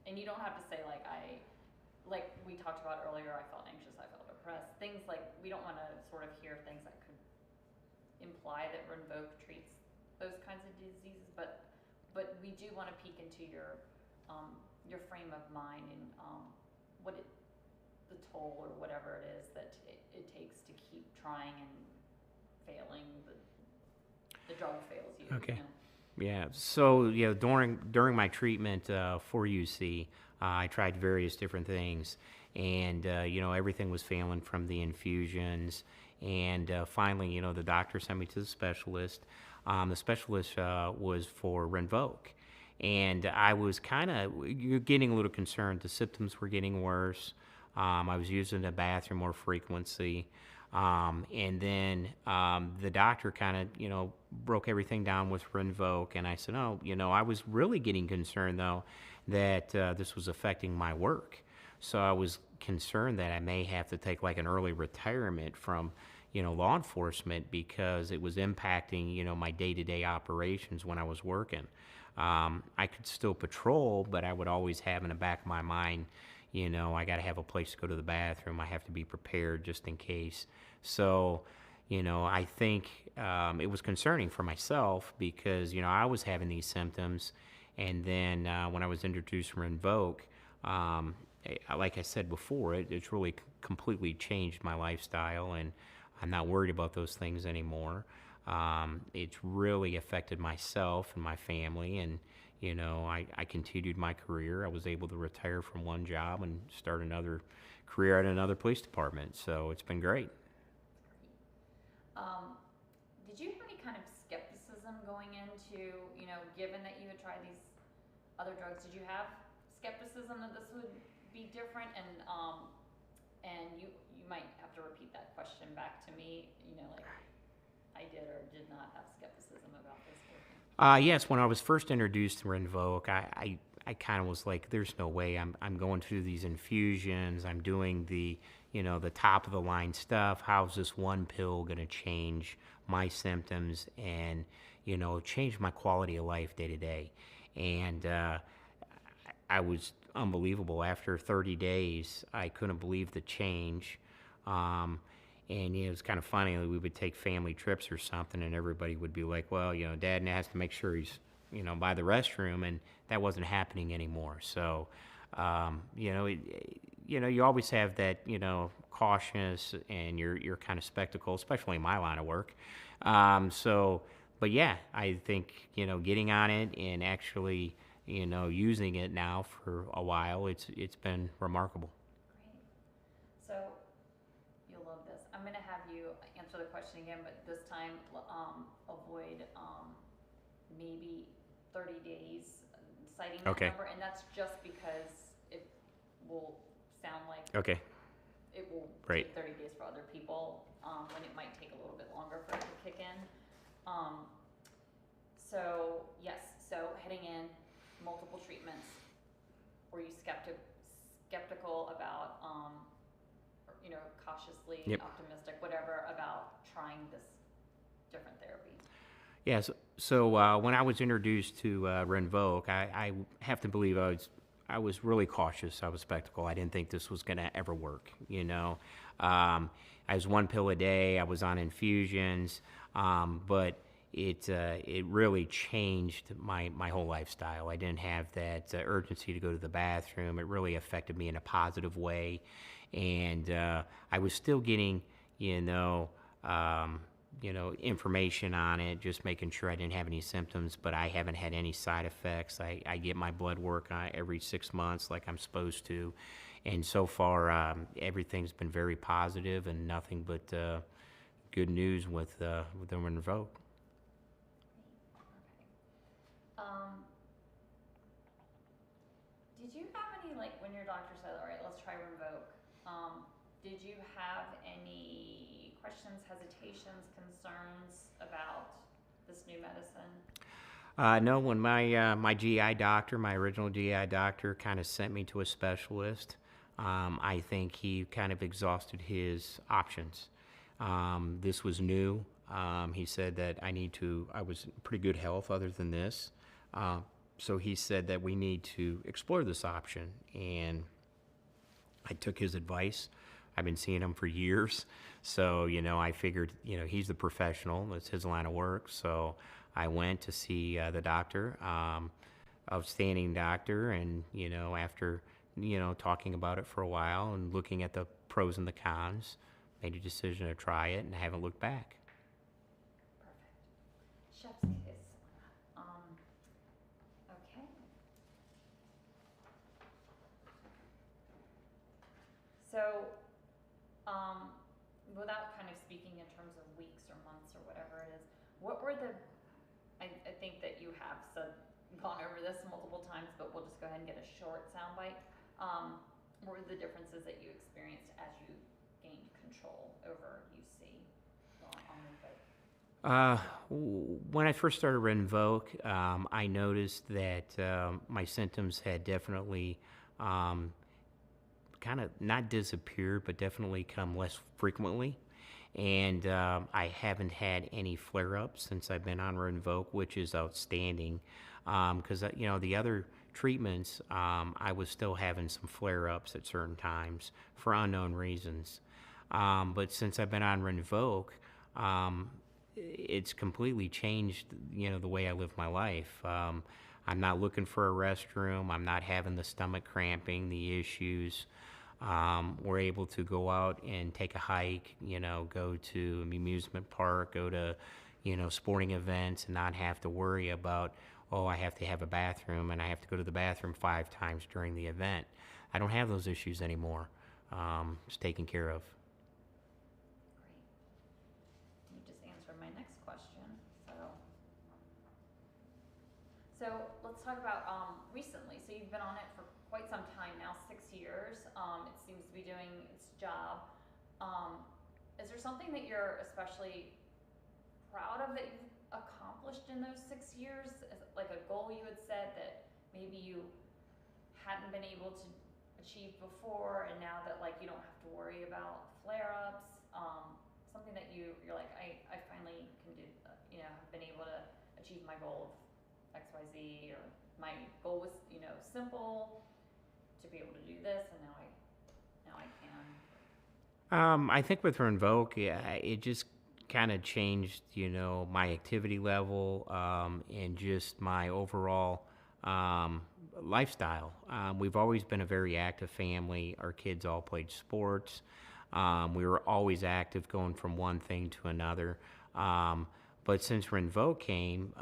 And you don't have to say like we talked about earlier, I felt anxious, I felt depressed. Things like, we don't want to sort of hear things that could imply that Rinvoq treats those kinds of diseases, but we do want to peek into your frame of mind and the toll or whatever it is that it takes to keep trying and failing. The drug fails you. Okay. Yeah. So during my treatment for UC, I tried various different things, and everything was failing from the infusions. And finally, the doctor sent me to the specialist. The specialist was for Rinvoq, and I was kind of getting a little concerned. The symptoms were getting worse. I was using the bathroom more frequency. And then the doctor kind of, broke everything down with Rinvoq, and I said, I was really getting concerned, though, that this was affecting my work. So I was concerned that I may have to take like an early retirement from, law enforcement, because it was impacting, my day-to-day operations when I was working. I could still patrol, but I would always have in the back of my mind, I got to have a place to go to the bathroom. I have to be prepared just in case. So, I think it was concerning for myself because, I was having these symptoms. And then when I was introduced to Rinvoq, like I said before, it's really completely changed my lifestyle, and I'm not worried about those things anymore. It's really affected myself and my family, and I continued my career. I was able to retire from one job and start another career at another police department. So it's been great. Did you have any kind of skepticism going into, given that you had tried these other drugs, did you have skepticism that this would be different, and you might have have to repeat that question back to me, you know, like I did or did not have skepticism about this working? Yes, when I was first introduced to Rinvoq, I kind of was like, there's no way I'm going through these infusions. I'm doing the, you know, the top of the line stuff. How's this one pill going to change my symptoms and, you know, change my quality of life day to day? And I was unbelievable. After 30 days, I couldn't believe the change. And you know, it was kind of funny. We would take family trips or something, and everybody would be like, "Well, you know, Dad has to make sure he's, you know, by the restroom," and that wasn't happening anymore. So, you know, you know, you always have that, you know, cautious, and you're kind of skeptical, especially in my line of work. So, but yeah, I think, you know, getting on it and actually, you know, using it now for a while, it's been remarkable. Great. So, you'll love this. I'm gonna have you answer the question again, but this time, avoid, maybe 30 days citing that Okay. number, and that's just because it will sound like Okay. it will Right. take 30 days for other people, when it might take a little bit longer for it to kick in. So, yes, so heading in, multiple treatments, were you skeptical about, or, you know, cautiously Yep. optimistic, whatever, about trying this different therapy? Yes. So when I was introduced to Rinvoq, I have to believe I was really cautious. I was skeptical. I didn't think this was going to ever work. You know, I was one pill a day. I was on infusions, but it really changed my whole lifestyle. I didn't have that urgency to go to the bathroom. It really affected me in a positive way, and I was still getting, you know, information on it, just making sure I didn't have any symptoms, but I haven't had any side effects. I get my blood work every 6 months like I'm supposed to, and so far everything's been very positive and nothing but good news with the Rinvoq. Did you have any, like, when your doctor said, all right, let's try Rinvoq, did you have any questions, hesitations, concerns about this new medicine? No, when my GI doctor, my original GI doctor, kind of sent me to a specialist, I think he kind of exhausted his options. This was new. He said that I was in pretty good health other than this. So he said that we need to explore this option. And I took his advice. I've been seeing him for years. So, you know, I figured, you know, he's the professional. That's his line of work. So I went to see the doctor, outstanding doctor. And, you know, after, you know, talking about it for a while and looking at the pros and the cons, made a decision to try it and I haven't looked back. Perfect. Chef's kiss. Okay. So, without kind of speaking in terms of weeks or months or whatever it is, what were I think that you have gone over this multiple times, but we'll just go ahead and get a short soundbite. What were the differences that you experienced as you gained control over UC on Rinvoq? When I first started Rinvoq, I noticed that my symptoms had definitely kind of not disappeared, but definitely come less frequently. And I haven't had any flare-ups since I've been on Rinvoq, which is outstanding. Because, you know, the other treatments, I was still having some flare-ups at certain times for unknown reasons. But since I've been on Rinvoq, it's completely changed, you know, the way I live my life. I'm not looking for a restroom. I'm not having the stomach cramping, the issues. We're able to go out and take a hike, you know, go to an amusement park, go to, you know, sporting events and not have to worry about, oh, I have to have a bathroom and I have to go to the bathroom 5 times during the event. I don't have those issues anymore. It's taken care of. Great. You just answered my next question. So let's talk about recently. So you've been on it for quite some time now, 6 years. It seems to be doing its job. is there something that you're especially proud of that you've accomplished in those 6 years? Is it like a goal you had set that maybe you hadn't been able to achieve before, and now that like you don't have to worry about flare-ups, something that you're like, I finally can do, have been able to achieve my goal of XYZ, or my goal was, simple, to be able to do this, and now I can. I think with Renvoke, yeah, it just kind of changed, my activity level, and just my overall lifestyle. We've always been a very active family. Our kids all played sports. We were always active, going from one thing to another. But since Renvoke came,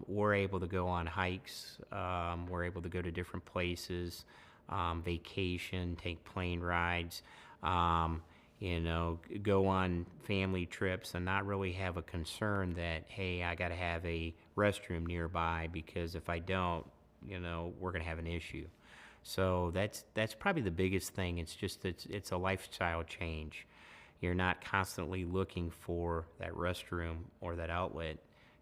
we're able to go on hikes. We're able to go to different places, vacation, take plane rides, go on family trips, and not really have a concern that, hey, I got to have a restroom nearby, because if I don't, we're going to have an issue. So that's probably the biggest thing. It's a lifestyle change. You're not constantly looking for that restroom or that outlet.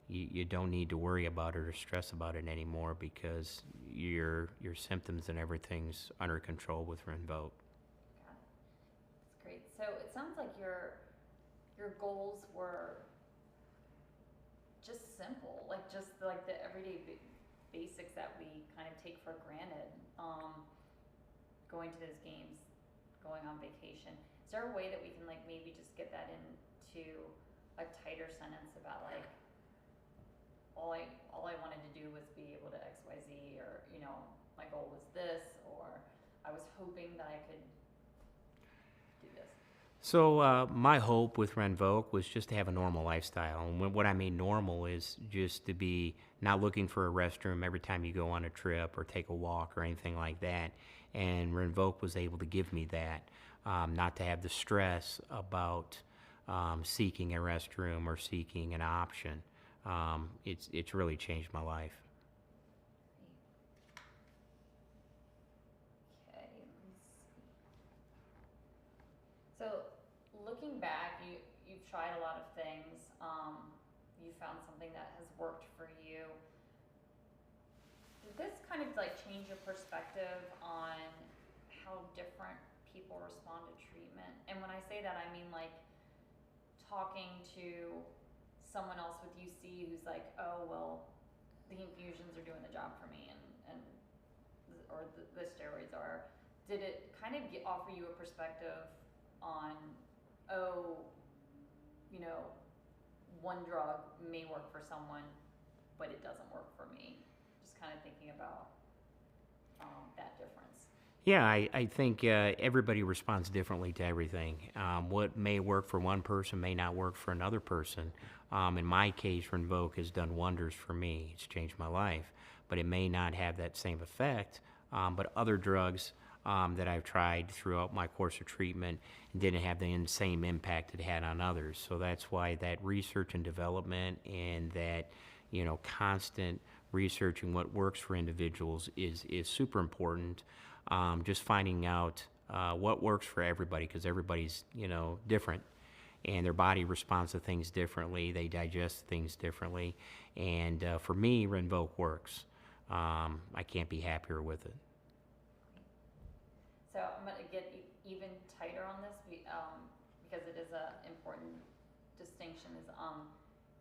You don't need to worry about it or stress about it anymore, because your symptoms and everything's under control with Renvoke. Got it. That's great. So it sounds like your goals were just simple, just like the everyday basics that we kind of take for granted. Going to those games, going on vacation. Is there a way that we can maybe just get that into a tighter sentence about all I wanted to do was be able to XYZ, or my goal was this, or I was hoping that I could do this? So my hope with Renvoke was just to have a normal lifestyle. And what I mean normal is just to be not looking for a restroom every time you go on a trip or take a walk or anything like that. And Renvoke was able to give me that, not to have the stress about seeking a restroom or seeking an option. It's really changed my life. Okay, let me see. So looking back, you've tried a lot of things. You found something that has worked for you. Did this kind of change your perspective on how different people respond to treatment? And when I say that, I mean talking to someone else with UC who's like, oh, well, the infusions are doing the job for me, or the steroids are. Did it kind of offer you a perspective on, one drug may work for someone, but it doesn't work for me? Just kind of thinking about that difference. Yeah, I think everybody responds differently to everything. What may work for one person may not work for another person. In my case, Renvoke has done wonders for me. It's changed my life, but it may not have that same effect. But other drugs that I've tried throughout my course of treatment didn't have the same impact it had on others. So that's why that research and development, and that constant researching what works for individuals is super important. Just finding out what works for everybody, because everybody's different, and their body responds to things differently. They digest things differently, and for me, Renvoke works. I can't be happier with it. So I'm going to get even tighter on this because it is an important distinction. Is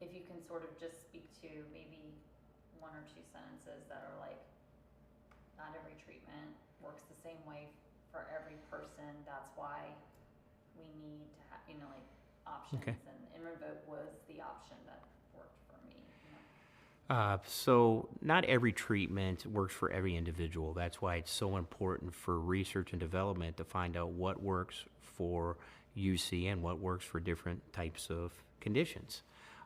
if you can sort of just speak to maybe one or two sentences that are not every treatment works the same way for every person. That's why we need to have options. Okay. And Renvoke was the option that worked for me. So not every treatment works for every individual. That's why it's so important for research and development to find out what works for UC and what works for different types of conditions.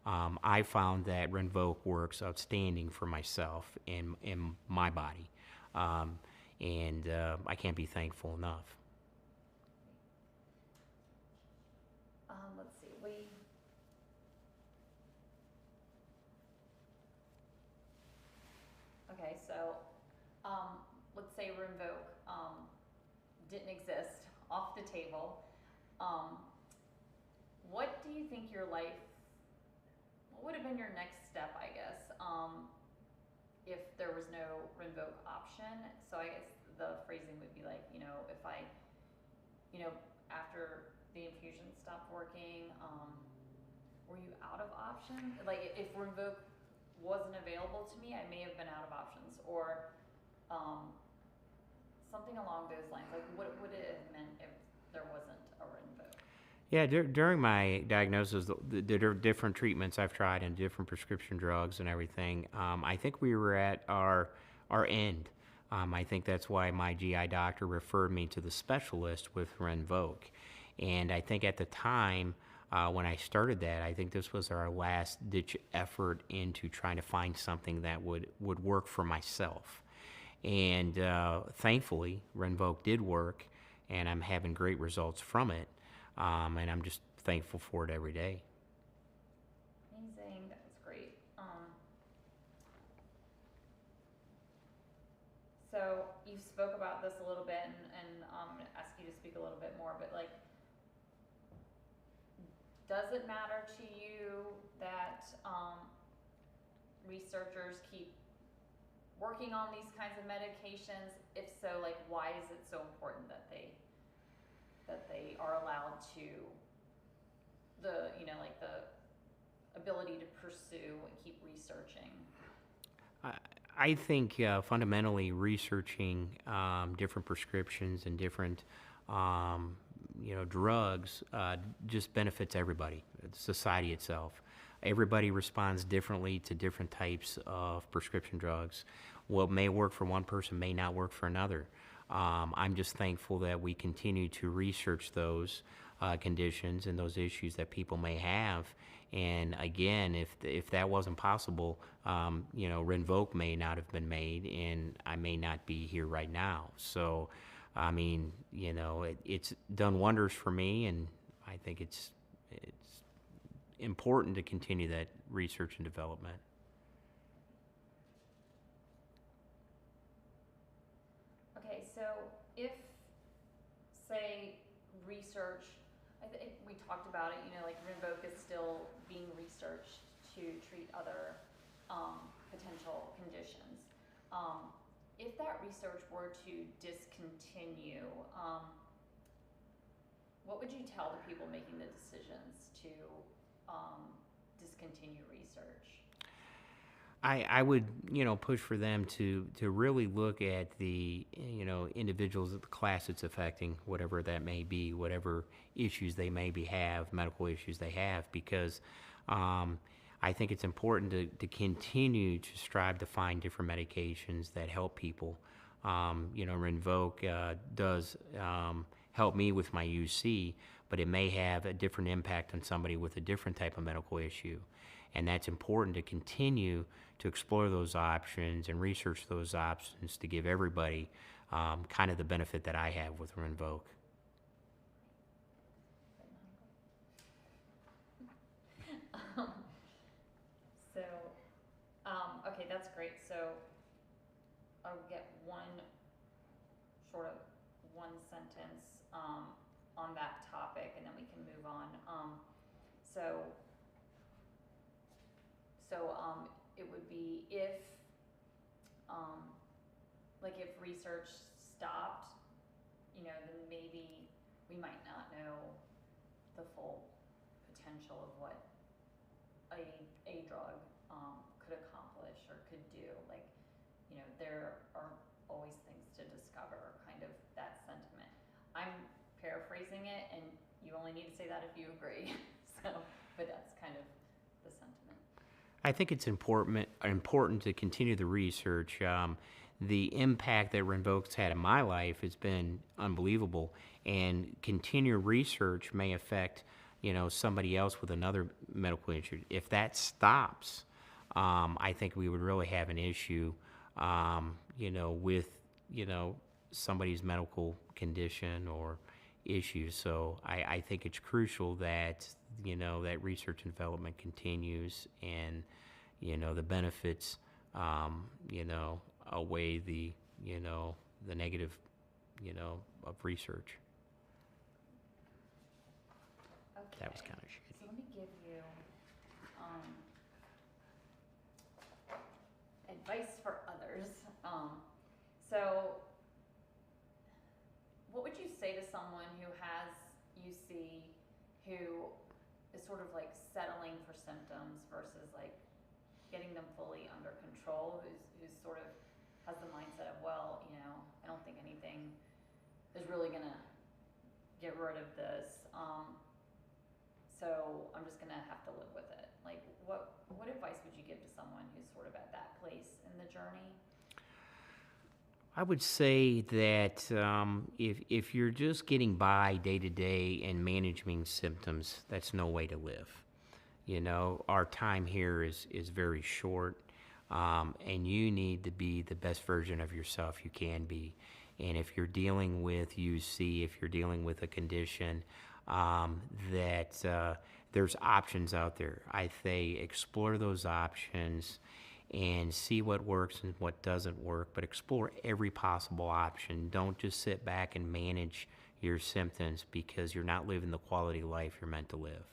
I found that Renvoke works outstanding for myself in my body, and I can't be thankful enough. Let's see. Okay, so let's say Renvoke didn't exist, off the table. what do you think your life, what would have been your next step, I guess, if there was no Rinvoq option? So I guess the phrasing would be like, you know, if I, you know, after the infusion stopped working, were you out of options? Like, if Rinvoq wasn't available to me, I may have been out of options, or something along those lines. Like, what would it have meant if there wasn't a Rinvoq? Yeah, during my diagnosis, the different treatments I've tried and different prescription drugs and everything, I think we were at our end. I think that's why my GI doctor referred me to the specialist with Rinvoq. And I think at the time, when I started that, I think this was our last ditch effort into trying to find something that would work for myself. And thankfully, Rinvoq did work, and I'm having great results from it. And I'm just thankful for it every day. Amazing, that's great. So you spoke about this a little bit, and I'm gonna ask you to speak a little bit more, but like, does it matter to you that researchers keep working on these kinds of medications? If so, like, why is it so important that they are allowed to, the, you know, like the ability to pursue and keep researching? I think fundamentally researching different prescriptions and different drugs just benefits everybody, society itself. Everybody responds differently to different types of prescription drugs. What may work for one person may not work for another. I'm just thankful that we continue to research those conditions and those issues that people may have. And again, if that wasn't possible, Rinvoq may not have been made, and I may not be here right now. So, I mean, it's done wonders for me, and I think it's important to continue that research and development. Okay, so if, say, research, I think we talked about it, like Rinvoq is still being researched to treat other potential conditions. If that research were to discontinue, what would you tell the people making the decisions to discontinue research? I would, push for them to really look at the, individuals, the class it's affecting, whatever that may be, whatever issues they maybe have, medical issues they have, because I think it's important to continue to strive to find different medications that help people. Rinvoq does help me with my UC, but it may have a different impact on somebody with a different type of medical issue. And that's important to continue to explore those options and research those options to give everybody kind of the benefit that I have with Rinvoq. Okay, that's great. So I'll get one sentence on that topic, and then we can move on. It would be if research stopped, then maybe we might not know the full potential of what a drug could accomplish or could do. There are always things to discover, kind of that sentiment. I'm paraphrasing it, and you only need to say that if you agree. But that's kind of the sentiment. I think it's important to continue the research. The impact that Rinvoq's had in my life has been unbelievable, and continued research may affect, somebody else with another medical issue. If that stops, I think we would really have an issue, with, somebody's medical condition or issues. So I think it's crucial that, that research and development continues, and, the benefits, outweigh the, the negative, of research. Okay. that was kind of shitty. So let me give you, advice for others. So what would you say to someone who has UC, who is sort of like settling for symptoms versus like getting them fully under control, who's sort of has the mindset of, well, you know, I don't think anything is really gonna get rid of this, so I'm just gonna have to live with it. Like, what advice would you give to someone who's sort of at that place in the journey? I would say that if you're just getting by day to day and managing symptoms, that's no way to live. You know, our time here is very short, and you need to be the best version of yourself you can be. And if you're dealing with UC, if you're dealing with a condition, there's options out there. I say explore those options and see what works and what doesn't work, but explore every possible option. Don't just sit back and manage your symptoms, because you're not living the quality of life you're meant to live.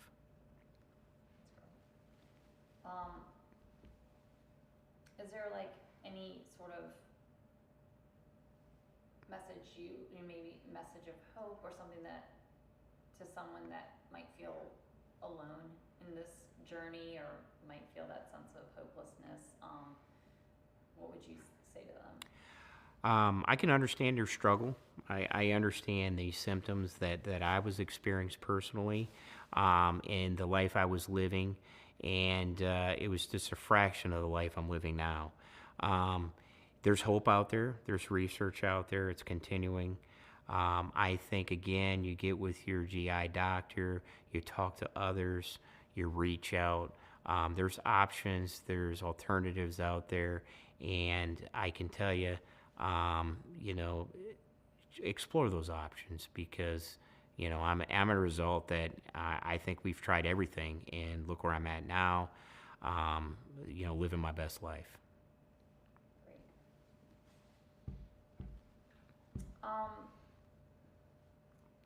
Is there like any sort of message maybe message of hope or something that to someone that might feel alone in this journey or might feel that sense of hopelessness? What would you say to them? I can understand your struggle. I understand the symptoms that I was experiencing personally, and the life I was living, and it was just a fraction of the life I'm living now. There's hope out there. There's research out there. It's continuing. I think, again, you get with your GI doctor, you talk to others, you reach out. There's options, there's alternatives out there, and I can tell you, you know, explore those options, because, you know, I'm a result that I think we've tried everything, and look where I'm at now, you know, living my best life.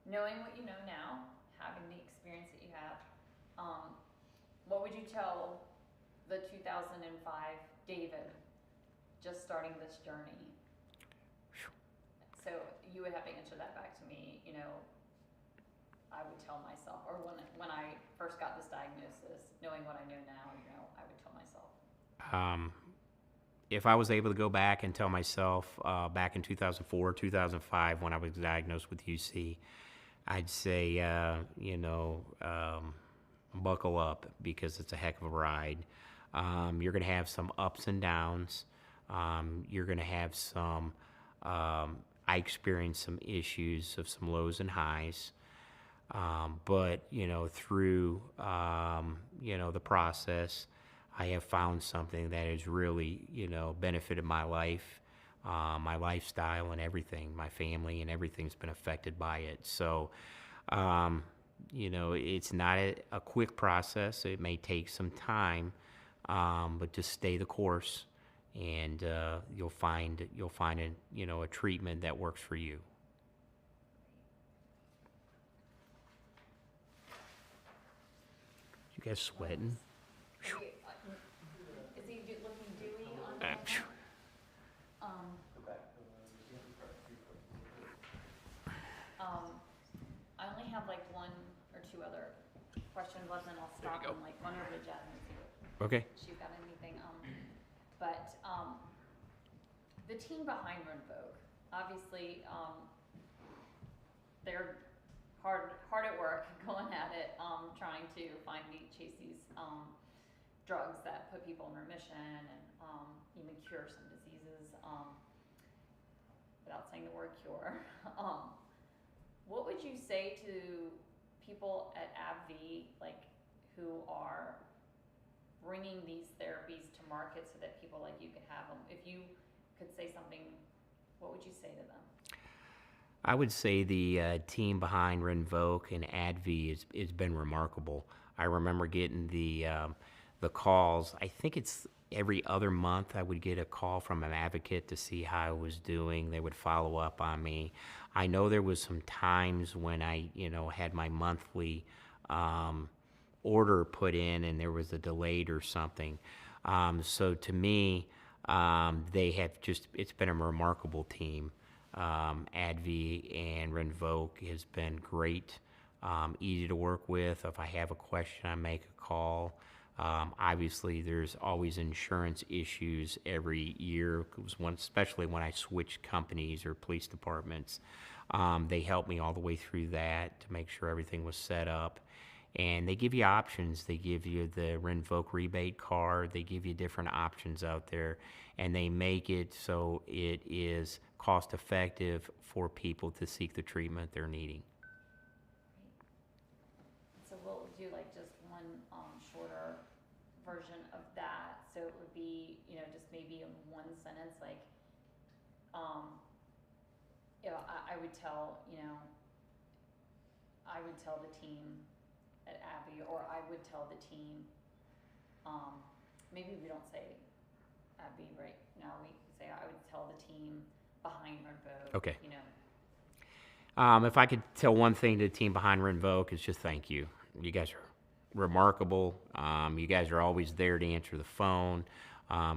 Knowing what you know now, having the experience that you have, what would you tell the 2005 David just starting this journey? So you would have to answer that back to me. You know, I would tell myself, or when I first got this diagnosis, knowing what I know now, you know, I would tell myself. If I was able to go back and tell myself back in 2004, 2005, when I was diagnosed with UC, I'd say, you know, buckle up, because it's a heck of a ride. You're going to have some ups and downs. You're going to have some, I experienced some issues of some lows and highs. But, you know, through, you know, the process, I have found something that has really, you know, benefited my life, my lifestyle and everything. My family and everything's been affected by it. So, you know, it's not a quick process. It may take some time, but just stay the course, and you'll find a, you know, a treatment that works for you. You guys sweating? Is he looking dewy on Uh, phew. I only have like one or two other questions left, and I'll stop and like run over to Jasmine and see what Okay. she's got anything. But the team behind Rinvoq, obviously, they're hard at work going at it, trying to chase these drugs that put people in remission and even cure some diseases, without saying the word cure. What would you say to people at AbbVie, like, who are bringing these therapies to market so that people like you could have them? If you could say something, what would you say to them? I would say the team behind Rinvoq and AbbVie has been remarkable. I remember getting the calls. I think it's every other month I would get a call from an advocate to see how I was doing. They would follow up on me. I know there was some times when I, you know, had my monthly order put in and there was a delayed or something. So to me, they have just, it's been a remarkable team. ADV and Renvoke has been great, easy to work with. If I have a question, I make a call. Obviously, there's always insurance issues every year, especially when I switch companies or police departments. They helped me all the way through that to make sure everything was set up. And they give you options. They give you the Renvoke rebate card. They give you different options out there. And they make it so it is cost effective for people to seek the treatment they're needing. So we'll do like just one shorter version of that. So it would be, just maybe in one sentence, like, I would tell, I would tell the team at Abby, or I would tell the team, maybe we don't say Abby right now, we say I would tell the team behind Renvoke. Okay. If I could tell one thing to the team behind Renvoke, it's just thank you. You guys are remarkable. You guys are always there to answer the phone.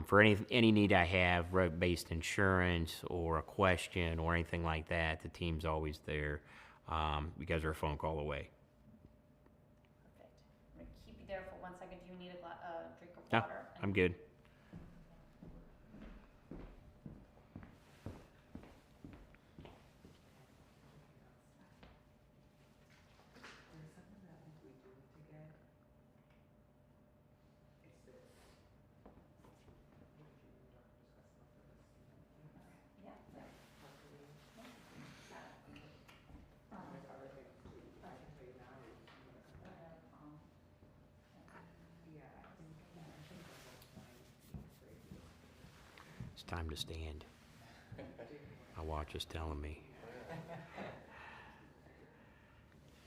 For any need I have, road-based insurance or a question or anything like that, the team's always there. You guys are a phone call away. Perfect. I'm gonna keep you there for 1 second. Do you need a drink of No, water? I'm good. It's time to stand. My watch is telling me.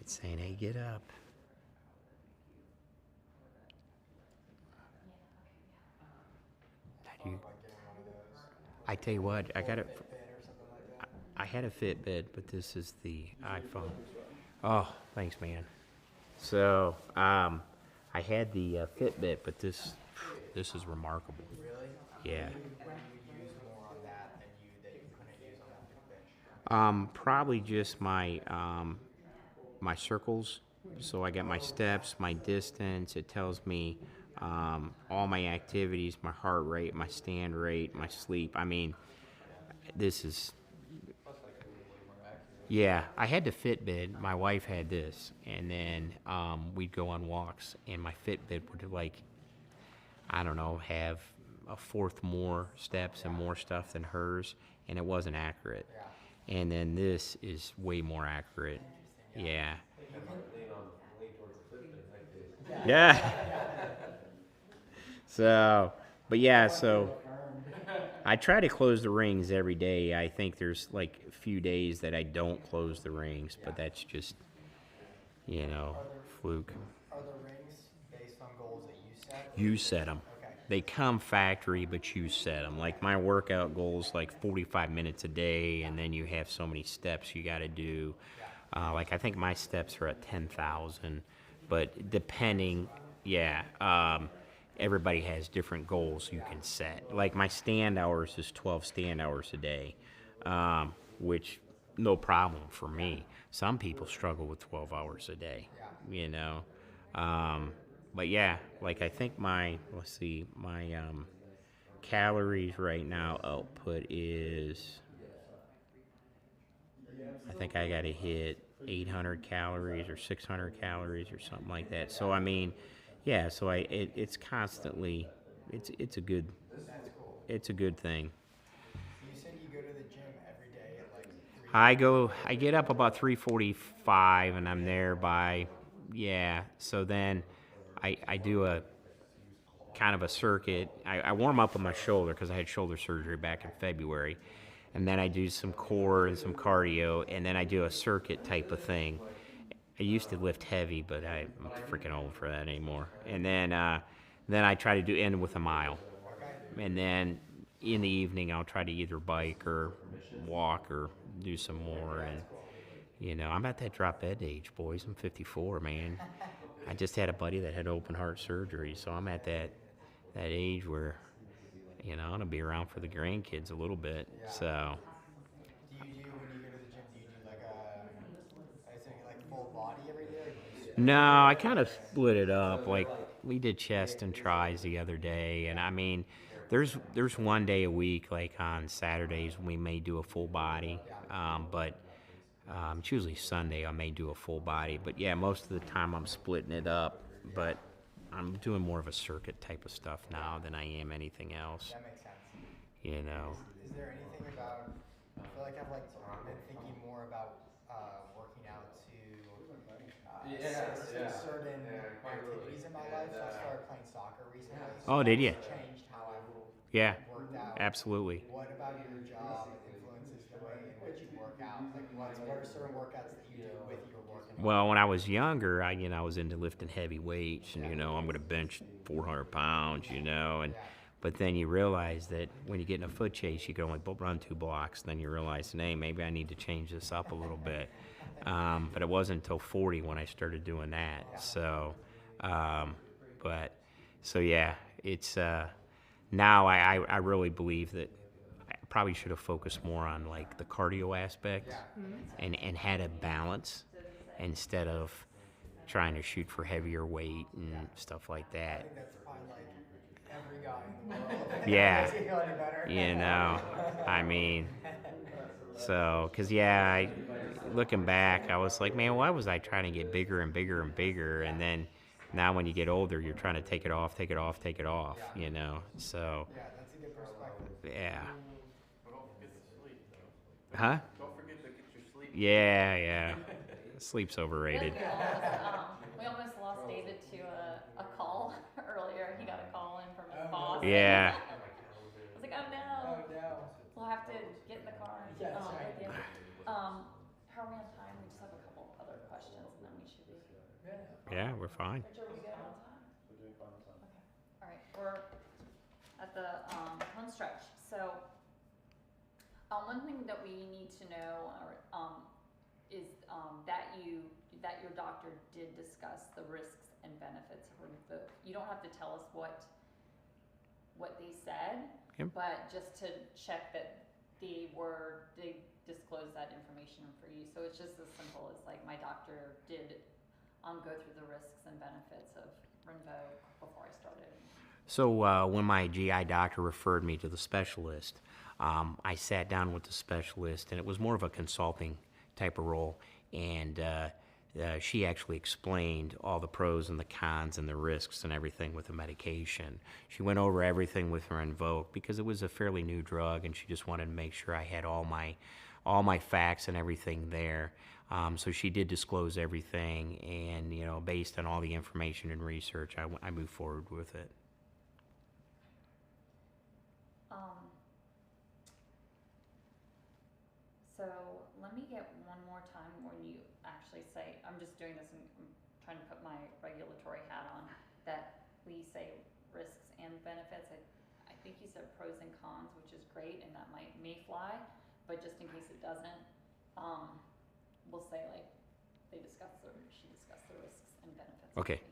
It's saying, hey, get up. I tell you what, I got it. I had a Fitbit, but this is the iPhone. Oh, thanks, man. So, I had the Fitbit, but this is remarkable. Really? Yeah. And you use more on that than you couldn't use on the Fitbit? Probably just my my circles. So I got my steps, my distance. It tells me all my activities, my heart rate, my stand rate, my sleep. I mean, this is. Yeah, I had the Fitbit. My wife had this, and then we'd go on walks, and my Fitbit would I don't know, have a fourth more steps and more stuff than hers, and it wasn't accurate. And then this is way more accurate. Yeah. Yeah. So, but yeah, so I try to close the rings every day. I think there's like a few days that I don't close the rings, but that's just, fluke. Are the rings based on goals that you set? You set them. Okay. They come factory, but you set them. Like my workout goals, like 45 minutes a day, and then you have so many steps you got to do. Like I think my steps are at 10,000, but depending, everybody has different goals you can set. Like my stand hours is 12 stand hours a day, which no problem for me. Some people struggle with 12 hours a day, But yeah, like I think my calories right now output is, I think I got to hit 800 calories or 600 calories or something like that. So I mean, yeah, so it's constantly, it's a good thing. You said you go to the gym every day at like 3. I get up about 3:45 and I'm there by, so then I do a kind of a circuit. I warm up on my shoulder because I had shoulder surgery back in February. And then I do some core and some cardio, and then I do a circuit type of thing. I used to lift heavy, but I'm freaking old for that anymore. And then I try to end with a mile. And then in the evening, I'll try to either bike or walk or do some more. And, I'm at that drop dead age, boys. I'm 54, man. I just had a buddy that had open heart surgery, so I'm at that age where, you know, I'm gonna be around for the grandkids a little bit. Yeah. So Do you do, when you go to the gym, do you do like is it like full body every day? Or do you no, I kind of split it up. Like we did chest and tris the other day, and I mean, there's one day a week, like on Saturdays, we may do a full body, but it's usually Sunday I may do a full body. But yeah, most of the time I'm splitting it up. But I'm doing more of a circuit type of stuff now than I am anything else. That makes sense. You know. Is there anything about, I feel like I've been thinking more about working out to certain activities in my life. So I started playing soccer recently. So Oh, did you? that's changed how I've Yeah, worked out. absolutely. What about your job influences the way in which you work out? Like what are certain workouts that you do with your working out? Well, when I was younger, I was into lifting heavy weights, and I'm going to bench 400 pounds, but then you realize that when you get in a foot chase, you can only run 2 blocks. Then you realize, hey, maybe I need to change this up a little bit. But it wasn't until 40 when I started doing that. So, yeah, it's now I really believe that I probably should have focused more on like the cardio aspect and had a balance instead of trying to shoot for heavier weight and stuff like I that. think that's probably like every guy in the world. Yeah. Does he go any better? I mean, so, because, looking back, I was like, man, why was I trying to get bigger and bigger and bigger? And then now when you get older, you're trying to take it off, so. Yeah, that's a good perspective. Yeah. But don't forget to sleep, though. Huh? Don't forget to get your sleep. Yeah. Sleep's overrated. We almost lost David to a call earlier. He got a call in from his boss. Yeah. I was like, oh no. We'll have to get in the car and Yes, with right. you. How are we on time? We just have a couple other questions and then we should be. Yeah, we're fine. Richard, we good on time? We're doing fine on time. Okay. All right. We're at the home stretch. So, one thing that we need to know is that your doctor did discuss the risks and benefits of RINVOQ. You don't have to tell us what they said, Yep. but just to check that they disclosed that information for you. So it's just as simple as like my doctor did go through the risks and benefits of RINVOQ before I started. So when my GI doctor referred me to the specialist, I sat down with the specialist, and it was more of a consulting type of role, and she actually explained all the pros and the cons and the risks and everything with the medication. She went over everything with RINVOQ because it was a fairly new drug, and she just wanted to make sure I had all my facts and everything there. So she did disclose everything, and based on all the information and research, I moved forward with it. So let me get one more time when you actually say, I'm just doing this and I'm trying to put my regulatory hat on, that we say risks and benefits. I think you said pros and cons, which is great, and that may fly, but just in case it doesn't, we'll say like she discussed the risks and benefits. Okay.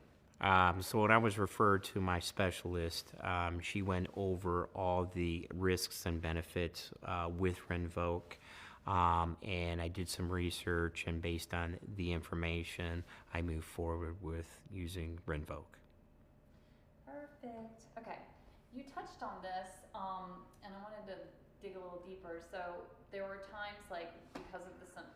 So when I was referred to my specialist, she went over all the risks and benefits with RINVOQ. And I did some research, and based on the information, I moved forward with using RINVOQ. Perfect. Okay. You touched on this, and I wanted to dig a little deeper. So there were times, like, because of the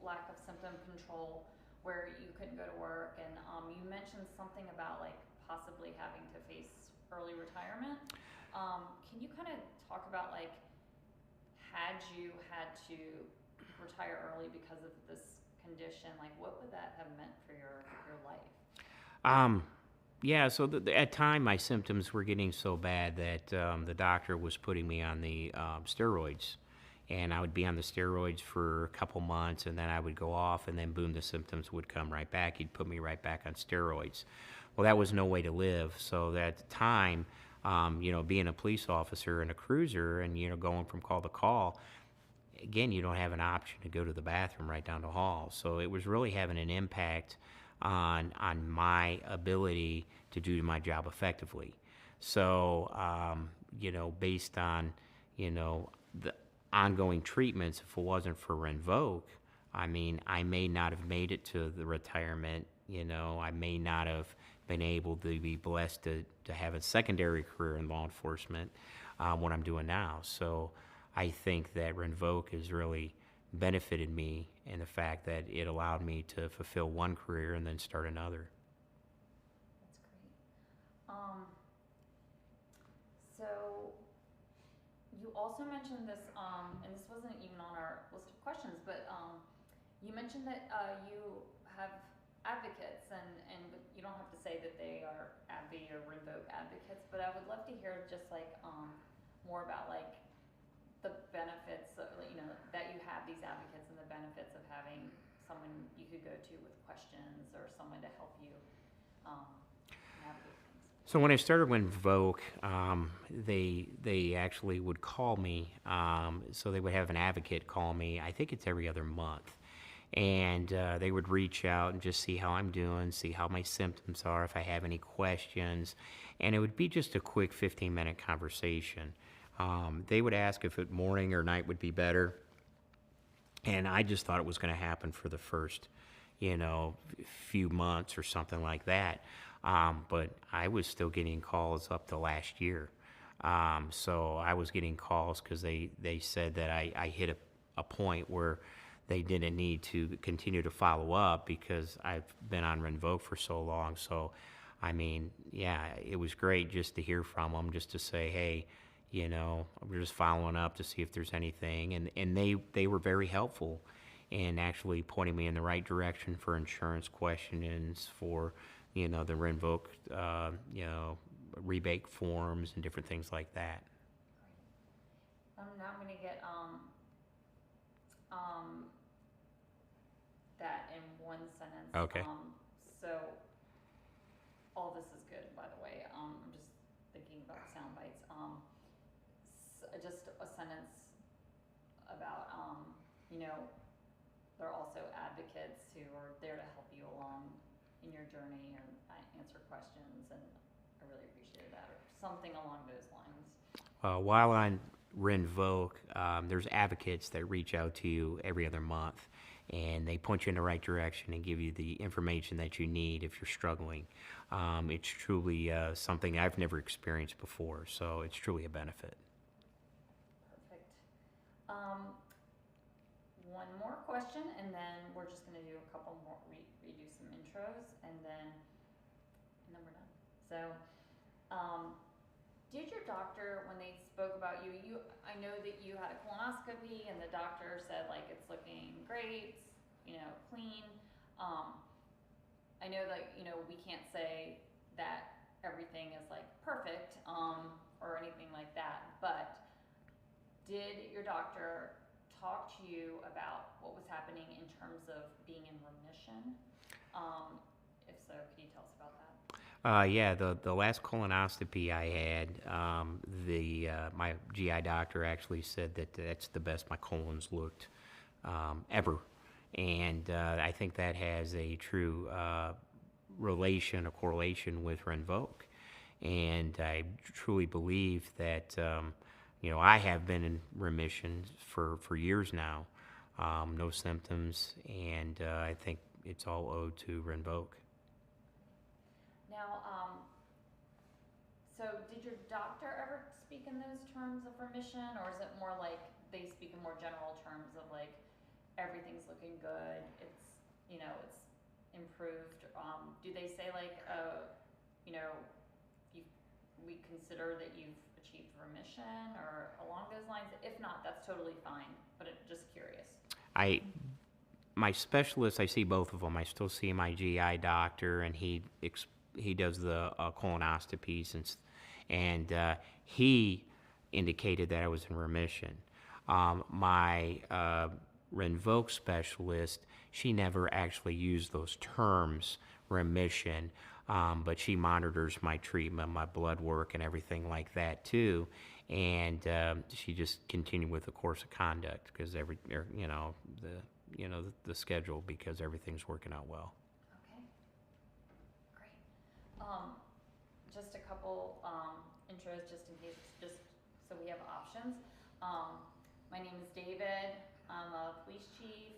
lack of symptom control, where you couldn't go to work, and you mentioned something about, like, possibly having to face early retirement. Can you kind of talk about, like, had you had to retire early because of this condition, like what would that have meant for your life? Yeah, so at time my symptoms were getting so bad that the doctor was putting me on the steroids, and I would be on the steroids for a couple months, and then I would go off, and then boom, the symptoms would come right back. He'd put me right back on steroids. Well, that was no way to live. So at the time, being a police officer in a cruiser and, going from call to call, again, you don't have an option to go to the bathroom right down the hall. So it was really having an impact on my ability to do my job effectively. So, based on, the ongoing treatments, if it wasn't for Rinvoq, I mean, I may not have made it to the retirement. I may not have been able to be blessed to have a secondary career in law enforcement, what I'm doing now. So I think that Rinvoq has really benefited me in the fact that it allowed me to fulfill one career and then start another. That's great. So you also mentioned this, and this wasn't even on our list of questions, but you mentioned that you have advocates, and you don't have to say that they are AbbVie or Rinvoq advocates, but I would love to hear just like more about like the benefits of, that you have these advocates and the benefits of having someone you could go to with questions or someone to help you navigate things. So when I started Rinvoq, they actually would call me. So they would have an advocate call me. I think it's every other month. And they would reach out and just see how I'm doing, see how my symptoms are, if I have any questions. And it would be just a quick 15-minute conversation. They would ask if it morning or night would be better. And I just thought it was going to happen for the first, few months or something like that. But I was still getting calls up to last year. So I was getting calls because they said that I hit a point where they didn't need to continue to follow up because I've been on Rinvoq for so long. So, I mean, yeah, it was great just to hear from them, just to say, hey, we're just following up to see if there's anything. And they were very helpful in actually pointing me in the right direction for insurance questions, for, the Rinvoq, rebate forms and different things like that. Now I'm going to get that in one sentence. Okay. So all this is good, by the way. I'm just thinking about sound bites. Just a sentence about, they're also advocates who are there to help you along in your journey and answer questions, and I really appreciated that, or something along those lines. While on Rinvoq, there's advocates that reach out to you every other month, and they point you in the right direction and give you the information that you need if you're struggling. It's truly something I've never experienced before, so it's truly a benefit. Perfect. One more question, and then we're just going to do a couple more, redo some intros, and then we're done. So, did your doctor, when they spoke about you, I know that you had a colonoscopy, and the doctor said like it's looking great, clean. I know that we can't say that everything is like perfect or anything like that, but did your doctor talk to you about what was happening in terms of being in remission? If so, can you tell us about that? Yeah, the last colonoscopy I had, my GI doctor actually said that that's the best my colon's looked ever, and I think that has a true relation, a correlation with Rinvoq, and I truly believe that I have been in remission for years now, no symptoms, and I think it's all owed to Rinvoq. Now, so did your doctor ever speak in those terms of remission, or is it more like they speak in more general terms of like everything's looking good, it's it's improved? Do they say like we consider that you've achieved remission or along those lines? If not, that's totally fine, but just curious. My specialist, I see both of them. I still see my GI doctor, and he does the colonoscopies, and he indicated that I was in remission. My Rinvoq specialist, she never actually used those terms, remission, but she monitors my treatment, my blood work, and everything like that too. And she just continued with the course of conduct because the schedule, because everything's working out well. Okay, couple intros just in case, just so we have options. My name is David. I'm a police chief,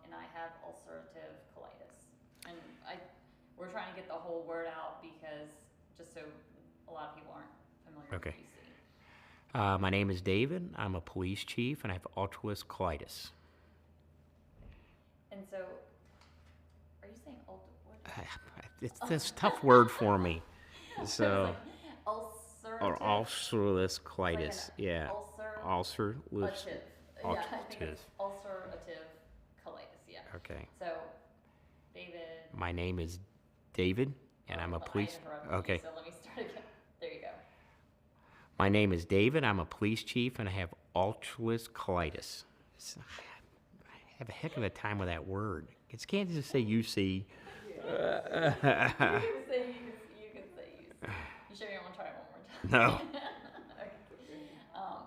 and I have ulcerative colitis. And we're trying to get the whole word out because just so a lot of people aren't familiar Okay. with UC. My name is David. I'm a police chief, and I have ulcerative colitis. And so, are you saying what? It's this tough word for me. So, Ulcerative. or ulcerative colitis. Yeah. Ulcerative. Ulcerative. Yeah, I think Ulcerative. it's ulcerative colitis. Yeah. Okay. So, David. My name is David, and I'm a police. I interrupted you, Okay. so let me start again. There you go. My name is David. I'm a police chief, and I have ulcerative colitis. I have a heck of a time with that word. It can't just say UC. You can say UC. You sure you don't want to try it one more time? No. Okay.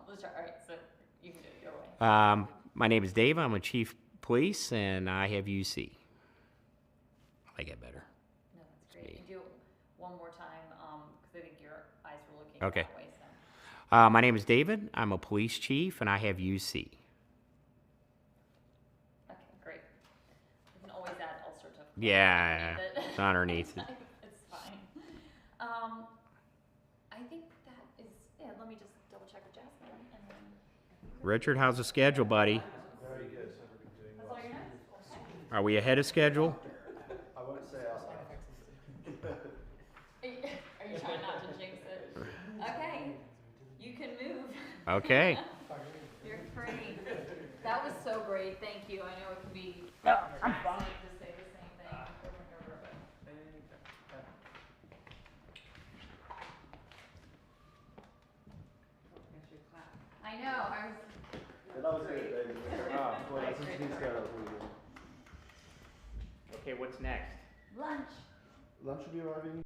Let's try. All right. So you can do it your way. My name is Dave. I'm a chief police, and I have UC. I like it better. No, that's great. You do it one more time because I think your eyes were looking Okay. that way. So. My name is David. I'm a police chief, and I have UC. Okay, great. You can always add ulcerative. Yeah, underneath it. it's underneath it. It's fine. I think that is, yeah, let me just double check with Jasmine and then. Richard, how's the schedule, buddy? Very good, so we're doing That's well. all your notes? Okay. Are we ahead of schedule? I won't say out loud. Are you trying not to jinx it? Okay, you can move. Okay. You're great. That was so great, thank you. I know it can be taxing to say the same thing over and over, but. I know, I was. That was good, David. Well, since he's got that was really good. Okay, what's next? Lunch. Lunch will be arriving